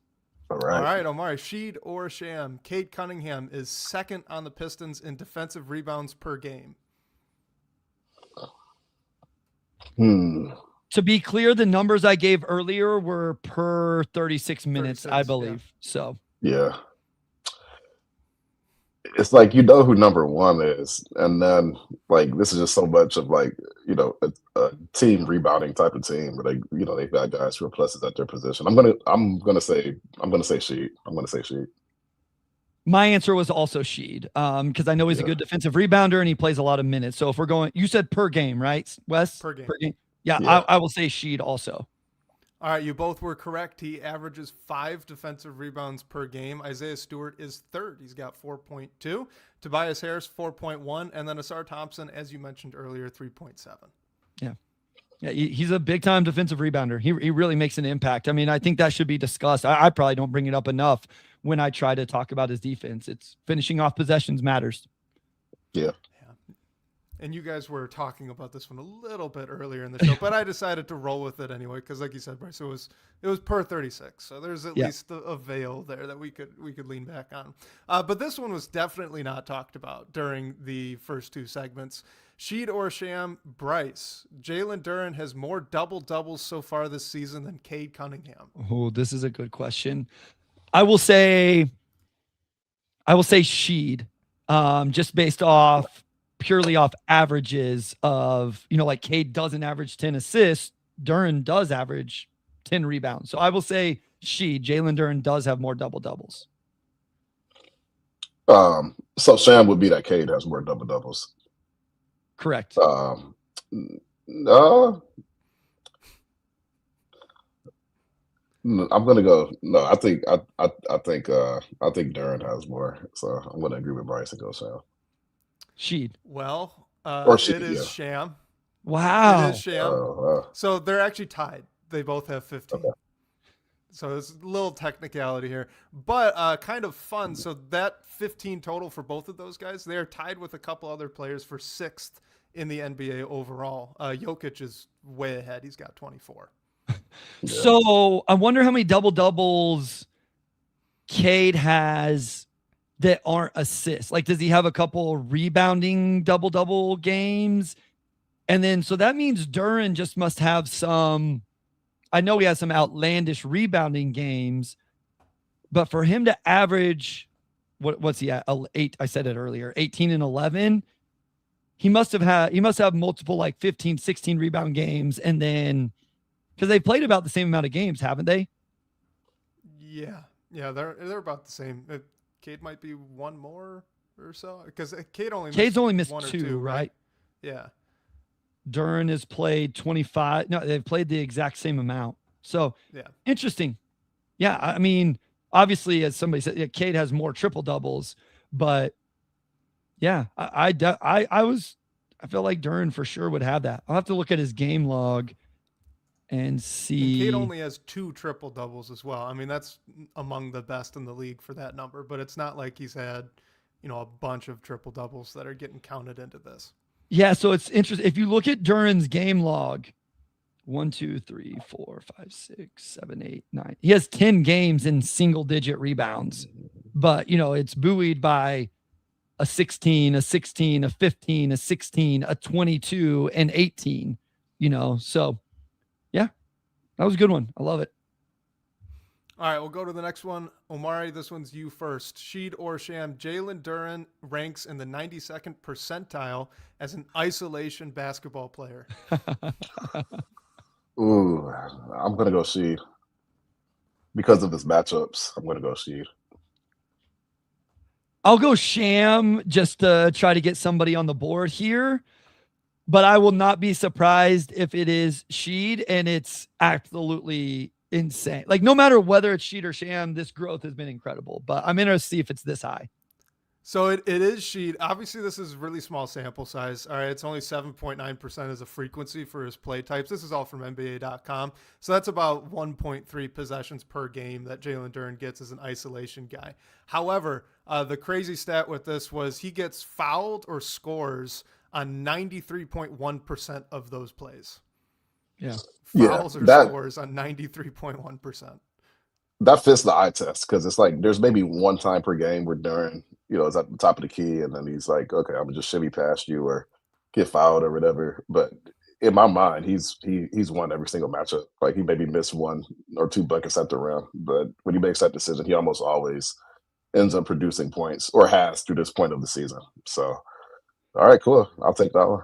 All right, Omari. Sheed or Sham? Cade Cunningham is 2nd on the Pistons in defensive rebounds per game. To be clear, the numbers I gave earlier were per 36 minutes, I believe. Yeah. So yeah. It's who number 1 is, and then this is just so much of a team rebounding type of team where they've got guys who are pluses at their position. I'm gonna say Sheed. My answer was also Sheed, because I know he's a good defensive rebounder and he plays a lot of minutes. So if we're going, you said per game, right, Wes? Per game. Yeah. I will say Sheed also. All right, you both were correct. He averages 5 defensive rebounds per game. Isaiah Stewart is 3rd. He's got 4.2. Tobias Harris, 4.1. And then Asar Thompson, as you mentioned earlier, 3.7. Yeah. Yeah, he's a big-time defensive rebounder. He really makes an impact. I mean, I think that should be discussed. I probably don't bring it up enough when I try to talk about his defense. It's finishing off possessions matters. Yeah. And you guys were talking about this one a little bit earlier in the show, but I decided to roll with it anyway because, like you said, Bryce, it was per 36, so there's at least a veil there that we could lean back on. But this one was definitely not talked about during the first 2 segments. Sheed or Sham? Bryce, Jalen Duren has more double-doubles so far this season than Cade Cunningham. Oh, this is a good question. I will say Sheed, just based purely off averages of, Cade doesn't average 10 assists. Duren does average 10 rebounds. So I will say Sheed, Jalen Duren does have more double-doubles. So Sham would be that Cade has more double-doubles. Correct. I'm gonna go. No, I think Duren has more. So I'm gonna agree with Bryce and go Sham. Sheed. Well, Sheed, it is Sham. Wow. It is Sham. So they're actually tied. They both have 15. Okay. So it's a little technicality here, but kind of fun. So that 15 total for both of those guys, they are tied with a couple other players for 6th in the NBA overall. Jokic is way ahead. He's got 24. So I wonder how many double-doubles Cade has that aren't assists. Like, does he have a couple rebounding double-double games? And then, so that means Duren just must have some, I know he has some outlandish rebounding games, but for him to average, what's he at? 8, I said it earlier, 18 and 11. He must have multiple like 15, 16 rebound games. And then, because they played about the same amount of games, haven't they? Yeah, they're about the same. Cade might be one more or so, because Cade's only missed 2, right? Yeah. Duren has played 25. No, they've played the exact same amount. So yeah, interesting. Yeah, I mean, obviously, as somebody said, Cade has more triple doubles, but yeah, I feel like Duren for sure would have that. I'll have to look at his game log and see. And Cade only has 2 triple doubles as well. I mean, that's among the best in the league for that number, but it's not like he's had, a bunch of triple doubles that are getting counted into this. Yeah, so it's interesting. If you look at Duren's game log, 1, 2, 3, 4, 5, 6, 7, 8, 9. He has 10 games in single-digit rebounds, but it's buoyed by a 16, a 16, a 15, a 16, a 22, and 18. So yeah, that was a good one. I love it. All right, we'll go to the next one. Omari, this one's you first. Sheed or Sham, Jalen Duren ranks in the 92nd percentile as an isolation basketball player. Ooh, I'm going to go Sheed. Because of his matchups, I'm going to go Sheed. I'll go Sham just to try to get somebody on the board here. But I will not be surprised if it is Sheed, and it's absolutely insane. Like, no matter whether it's Sheed or Sham, this growth has been incredible. But I'm interested to see if it's this high. So it is Sheed. Obviously, this is really small sample size. All right, it's only 7.9% as a frequency for his play types. This is all from NBA.com. So that's about 1.3 possessions per game that Jalen Duren gets as an isolation guy. However, the crazy stat with this was he gets fouled or scores on 93.1% of those plays. Yeah. Fouls or scores on 93.1%. That fits the eye test, because it's like there's maybe one time per game where Duren, is at the top of the key, and then he's like, okay, I'm gonna just shimmy past you or get fouled or whatever. But in my mind, he's won every single matchup. Like, he maybe missed 1 or 2 buckets at the rim, but when he makes that decision, he almost always ends up producing points, or has through this point of the season. So, all right, cool. I'll take that one.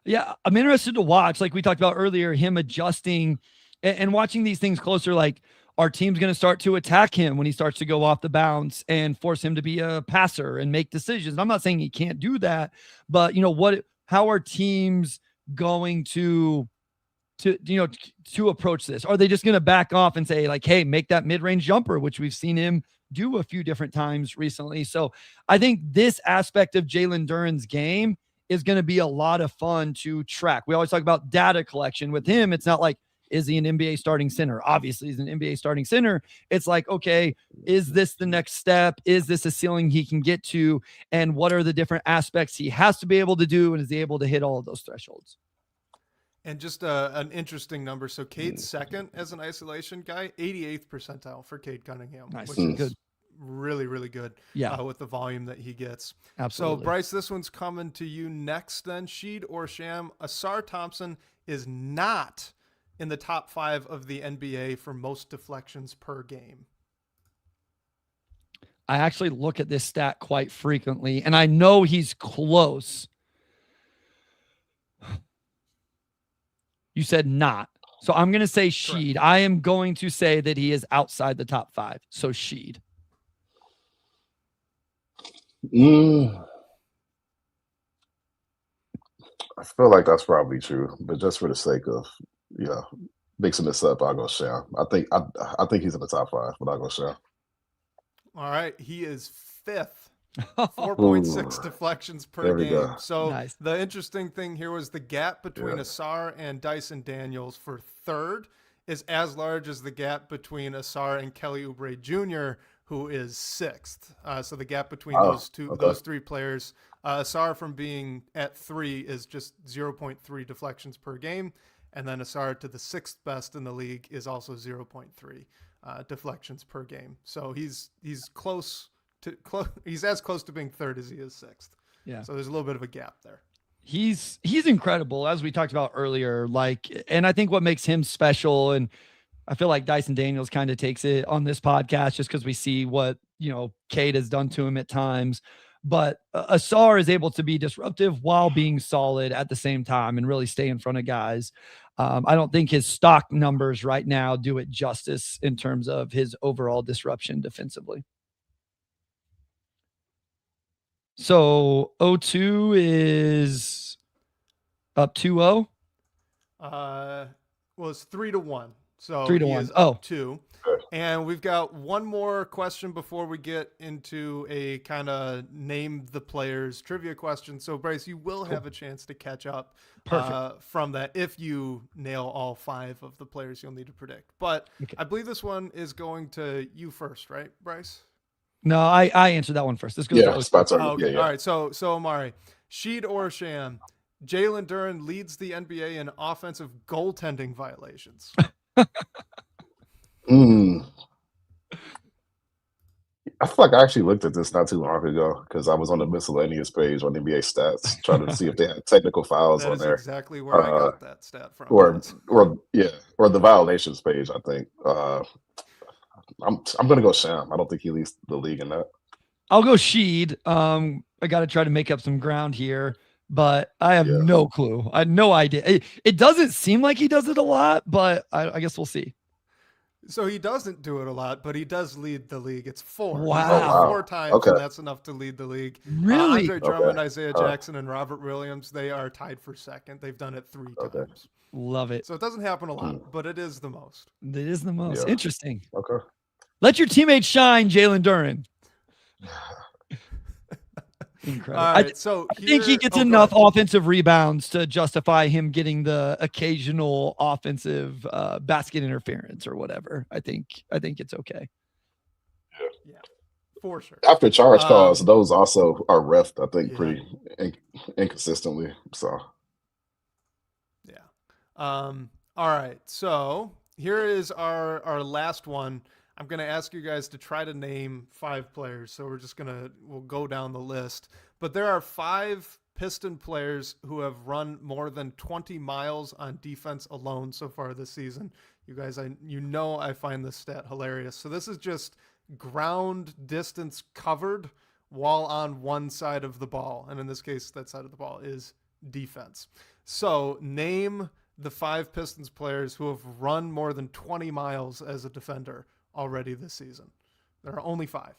Yeah, I'm interested to watch, like we talked about earlier, him adjusting and watching these things closer. Like, our team's going to start to attack him when he starts to go off the bounce and force him to be a passer and make decisions. I'm not saying he can't do that, but how are teams going to approach this? Are they just going to back off and say, like, hey, make that mid-range jumper, which we've seen him do a few different times recently? So I think this aspect of Jalen Duren's game is going to be a lot of fun to track. We always talk about data collection. With him, it's not like, is he an NBA starting center? Obviously, he's an NBA starting center. It's like, okay, is this the next step? Is this a ceiling he can get to? And what are the different aspects he has to be able to do? And is he able to hit all of those thresholds? And just an interesting number. So Cade's second as an isolation guy, 88th percentile for Cade Cunningham. Nice. Which is good. Really, really good. Yeah. With the volume that he gets. Absolutely. So Bryce, this one's coming to you next then. Sheed or Sham, Asar Thompson is not in the top 5 of the NBA for most deflections per game. I actually look at this stat quite frequently, and I know he's close. You said not. So I'm going to say Sheed. I am going to say that he is outside the top 5. So Sheed. I feel like that's probably true, but just for the sake of, mixing this up, I'll go Sham. I think he's in the top 5, but I'll go Sham. All right, he is 5th. 4.6 deflections per game. Go. So nice. The interesting thing here was the gap between Ausar and Dyson Daniels for 3rd is as large as the gap between Ausar and Kelly Oubre Jr., who is 6th. So the gap between those 3 players, Ausar from being at 3 is just 0.3 deflections per game, and then Ausar to the 6th best in the league is also 0.3 deflections per game. So he's close. He's as close to being 3rd as he is 6th. Yeah. So there's a little bit of a gap there. He's incredible, as we talked about earlier. And I think what makes him special, and I feel like Dyson Daniels kind of takes it on this podcast just because we see what, Cade has done to him at times. But Ausar is able to be disruptive while being solid at the same time and really stay in front of guys. I don't think his stock numbers right now do it justice in terms of his overall disruption defensively. So 0-2 is up 2-0. Well, it's 3-1. So 3-1. 2. And we've got one more question before we get into a kind of name the players trivia question. So Bryce, you will have a chance to catch up from that if you nail all 5 of the players you'll need to predict. But I believe this one is going to you first, right, Bryce? No, I answered that one first. This goes to spots are. Okay. All right. So Omari, Sheed or Sham, Jalen Duren leads the NBA in offensive goaltending violations. I feel like I actually looked at this not too long ago because I was on the miscellaneous page on NBA stats trying to see if they had technical fouls on there. Exactly where I got that stat from. Or the violations page, I think. I'm gonna go Sham. I don't think he leads the league in that. I'll go Sheed. I got to try to make up some ground here, but I have no clue. I had no idea. It doesn't seem like he does it a lot, but I guess we'll see. So he doesn't do it a lot, but he does lead the league. It's 4. Wow. 4 times, and that's enough to lead the league. Really? Andre Drummond, Isaiah Jackson, and Robert Williams, they are tied for 2nd. They've done it 3 times. Love it. So it doesn't happen a lot, but it is the most. It is the most. Interesting. Okay. Let your teammates shine, Jalen Duren. Incredible. Right, I think he gets enough offensive rebounds to justify him getting the occasional offensive basket interference or whatever. I think it's okay. Yeah, for sure. After charge calls, those also are refed, I think, pretty inconsistently. So, yeah. All right. So here is our last one. I'm going to ask you guys to try to name 5 players. So we'll go down the list. But there are 5 Piston players who have run more than 20 miles on defense alone so far this season. You guys, I find this stat hilarious. So this is just ground distance covered while on one side of the ball. And in this case, that side of the ball is defense. So name the 5 Pistons players who have run more than 20 miles as a defender already this season. There are only 5.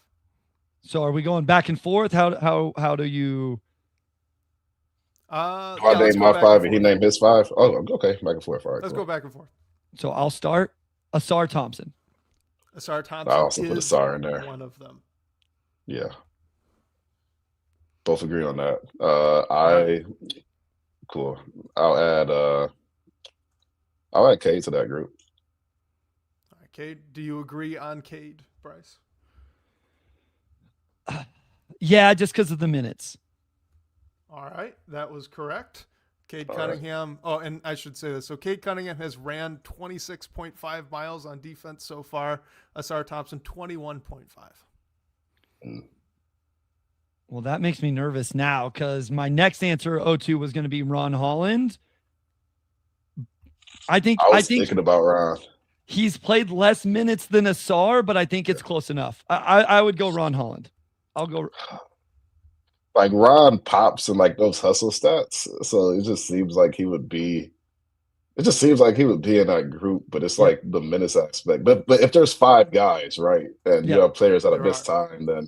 So are we going back and forth? How do you? I name my 5 and he named his 5. Oh, okay, back and forth. All right, let's go back and forth. So I'll start. Ausar Thompson. Ausar Thompson. I also put Ausar in there. One of them. Yeah. Both agree on that. Cool. I'll add Cade to that group. Cade, do you agree on Cade, Bryce? Yeah, just because of the minutes. All right, that was correct. Cade Cunningham. Right. Oh, and I should say this. So Cade Cunningham has ran 26.5 miles on defense so far. Ausar Thompson, 21.5. Well, that makes me nervous now because my next answer, 0-2, was going to be Ron Holland. I think thinking about Ron. He's played less minutes than Ausar, but I think it's close enough. I would go Ron Holland. I'll go. Like Ron pops in like those hustle stats, so it just seems like he would be It just seems like he would be in that group, but it's like the minutes aspect. But if there's 5 guys, right, and you have players that have missed time, then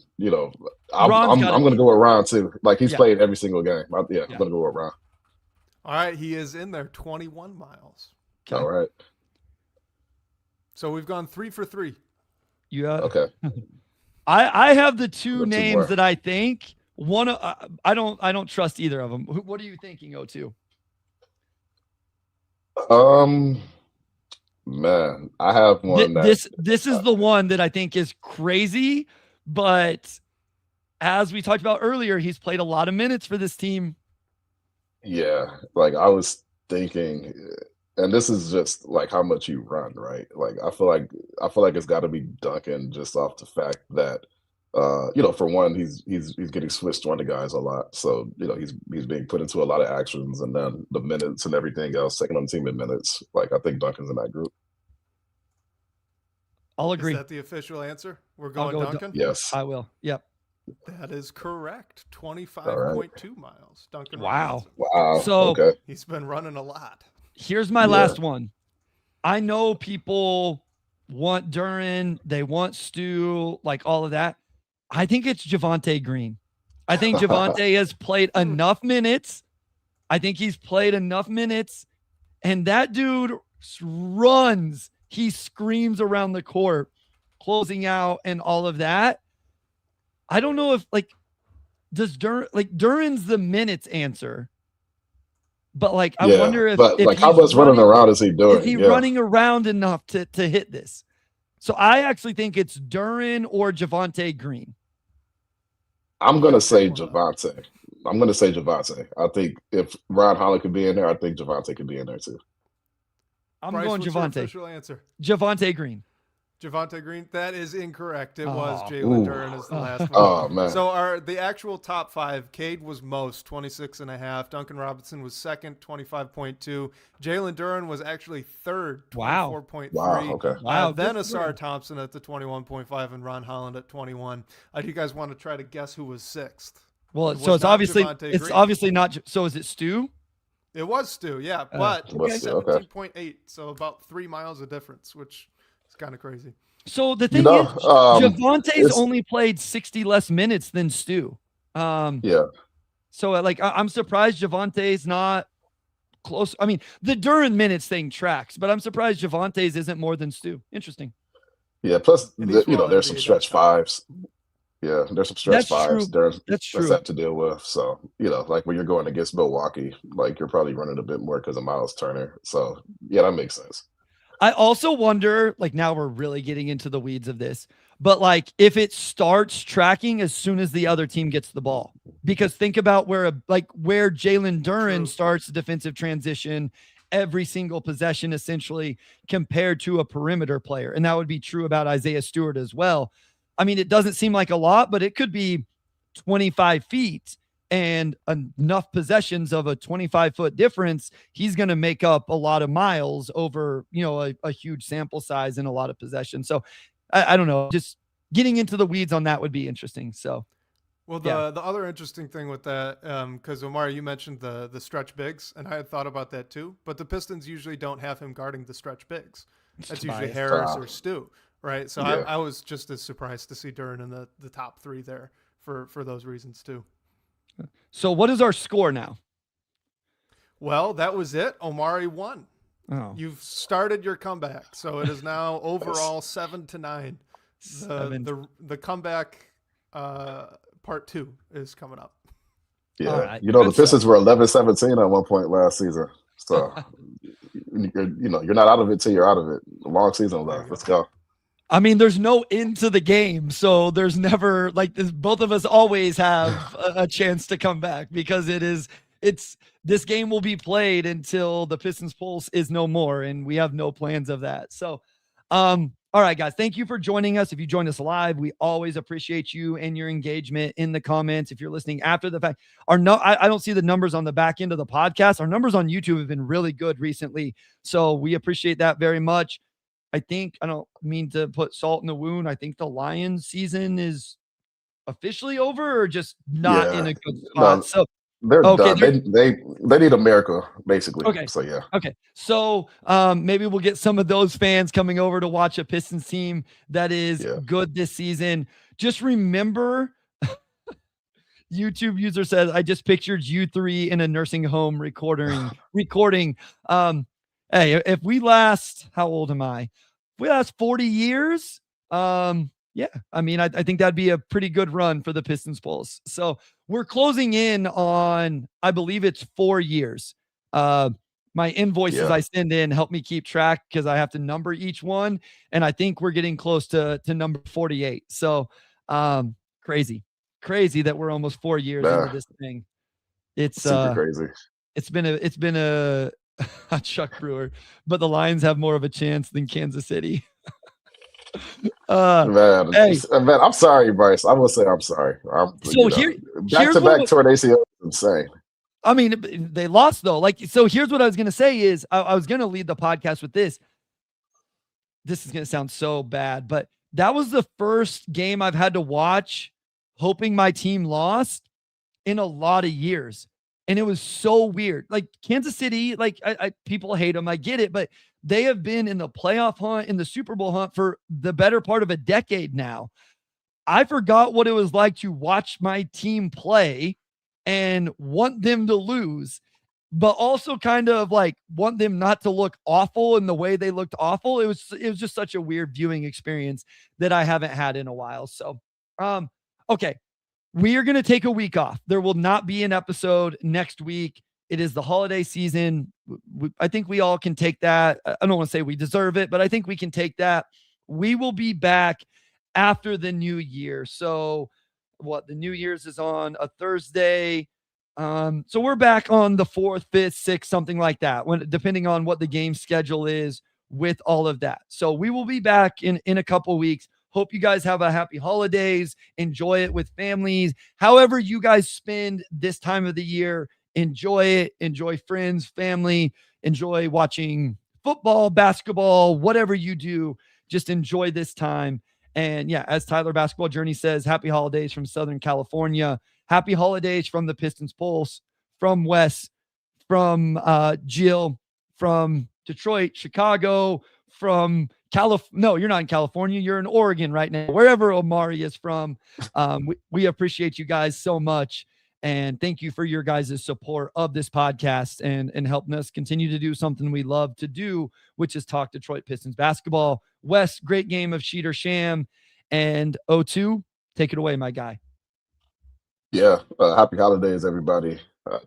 I'm gonna go around too. Like he's played every single game. I'm gonna go around. All right, he is in there, 21 miles. Okay. All right. So we've gone 3 for 3. Okay. I have the two names that I think. One, I don't trust either of them. What are you thinking, O2? Man, I have one. This is the one that I think is crazy, but as we talked about earlier, he's played a lot of minutes for this team. Yeah, like I was thinking, and this is just like how much you run, right? Like I feel like it's got to be Duncan just off the fact that for one, he's getting switched on to guys a lot. So, he's being put into a lot of actions, and then the minutes and everything else, second on team in minutes. Like I think Duncan's in that group. I'll agree. Is that the official answer? We're going Duncan? Yes. I will. Yep. That is correct. 25.2 miles. Duncan. Wow. Wow. So he's been running a lot. Here's my last one. I know people want Duren, they want Stu, like all of that. I think it's Javonte Green. I think Javonte has played enough minutes. I think he's played enough minutes, and that dude runs. He screams around the court, closing out and all of that. I don't know if does Duren's the minutes answer, but I wonder if how much running around is he doing? Is he running around enough to hit this? So I actually think it's Duren or Javonte Green. I'm gonna say Javonte. I think if Ron Holland could be in there, I think Javonte could be in there too. I'm going Javonte. Official answer. Javonte Green. Javonte Green. That is incorrect. It was Jalen Duren is the last one. Oh, man. So the actual top 5, Cade was most, 26.5. Duncan Robinson was second, 25.2. Jalen Duren was actually third, 24.3. Wow. Okay. Wow. Then Asar Thompson at the 21.5 and Ron Holland at 21. Do you guys want to try to guess who was sixth? Well, so it's obviously not. So is it Stu? It was Stu, yeah, but 17.8. So about 3 miles of difference, which is kind of crazy. So the thing is, Javonte's only played 60 less minutes than Stu. So I'm surprised Javonte's not close. I mean, the Duren minutes thing tracks, but I'm surprised Javonte's isn't more than Stu. Interesting. Yeah. Plus, there's some stretch fives. Yeah, there's some stretch fives. That's that to deal with. So, when you're going against Milwaukee, you're probably running a bit more because of Miles Turner. So, yeah, that makes sense. I also wonder, now we're really getting into the weeds of this, but if it starts tracking as soon as the other team gets the ball, because think about where Jalen Duren starts the defensive transition every single possession, essentially, compared to a perimeter player. And that would be true about Isaiah Stewart as well. I mean, it doesn't seem like a lot, but it could be 25 feet and enough possessions of a 25-foot difference. He's going to make up a lot of miles over, a huge sample size and a lot of possessions. So I don't know, just getting into the weeds on that would be interesting. So, well, the other interesting thing with that, because Omari, you mentioned the stretch bigs, and I had thought about that too, but the Pistons usually don't have him guarding the stretch bigs. That's usually Harris or Stu. Right. So I was just as surprised to see Duren in the top 3 there for those reasons too. So what is our score now? Well, that was it. Omari won. Oh. You've started your comeback. So it is now overall 7-9. The comeback part 2 is coming up. Yeah. Right. The Pistons were 11-17 at one point last season. So you're not out of it till you're out of it. A long season left. Let's go. I mean, there's no end to the game, so there's never this. Both of us always have a chance to come back because this game will be played until the Pistons Pulse is no more, and we have no plans of that. So, all right, guys, thank you for joining us. If you joined us live, we always appreciate you and your engagement in the comments. If you're listening after the fact, I don't see the numbers on the back end of the podcast. Our numbers on YouTube have been really good recently, so we appreciate that very much. I don't mean to put salt in the wound. I think the Lions season is officially over or just not in a good spot. So They're Okay, done. They need a miracle, basically. Okay. So yeah. Okay. So maybe we'll get some of those fans coming over to watch a Pistons team that is good this season. Just remember, YouTube user says, I just pictured you three in a nursing home recording. Hey, if we last, how old am I? If we last 40 years, yeah, I mean, I think that'd be a pretty good run for the Pistons Pulse. So we're closing in on, I believe it's 4 years. My invoices I send in help me keep track because I have to number each one. And I think we're getting close to number 48. So crazy that we're almost 4 years into this thing. It's super crazy. It's been a Chuck Brewer, but the Lions have more of a chance than Kansas City. Man, I'm sorry, Bryce. I will say I'm sorry. Back-to-back torn ACL is insane. I mean, they lost though. So here's what I was gonna say is I was gonna lead the podcast with this. This is gonna sound so bad, but that was the first game I've had to watch hoping my team lost in a lot of years. And it was so weird. Like Kansas City, people hate them. I get it, but they have been in the playoff hunt, in the Super Bowl hunt for the better part of a decade now. I forgot what it was like to watch my team play and want them to lose, but also kind of like want them not to look awful in the way they looked awful. It was just such a weird viewing experience that I haven't had in a while. So, okay. We are going to take a week off. There will not be an episode next week. It is the holiday season. I think we all can take that. I don't want to say we deserve it, but I think we can take that. We will be back after the new year. So the New Year's is on a Thursday. So we're back on the 4th, 5th, 6th, something like that, depending on what the game schedule is with all of that. So we will be back in a couple weeks. Hope you guys have a happy holidays. Enjoy it with families. However you guys spend this time of the year, enjoy it. Enjoy friends, family. Enjoy watching football, basketball, whatever you do. Just enjoy this time. And yeah, as Tyler Basketball Journey says, happy holidays from Southern California. Happy holidays from the Pistons Pulse, from Wes, from Jill, from Detroit, Chicago, from no, you're not in California. You're in Oregon right now, wherever Omari is from. We appreciate you guys so much. And thank you for your guys' support of this podcast and helping us continue to do something we love to do, which is talk Detroit Pistons basketball. Wes, great game of Sheet or Sham. And O2, take it away, my guy. Yeah. Happy holidays, everybody.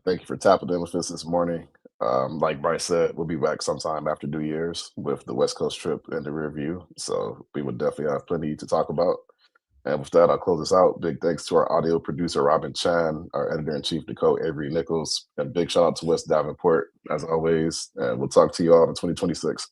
Thank you for tapping in with us this morning. Like Bryce said, we'll be back sometime after New Year's with the West Coast trip in the rear view. So we would definitely have plenty to talk about. And with that, I'll close this out. Big thanks to our audio producer, Robin Chan, our editor-in-chief, Nicole Avery Nichols, and big shout out to West Davenport, as always. And we'll talk to you all in 2026.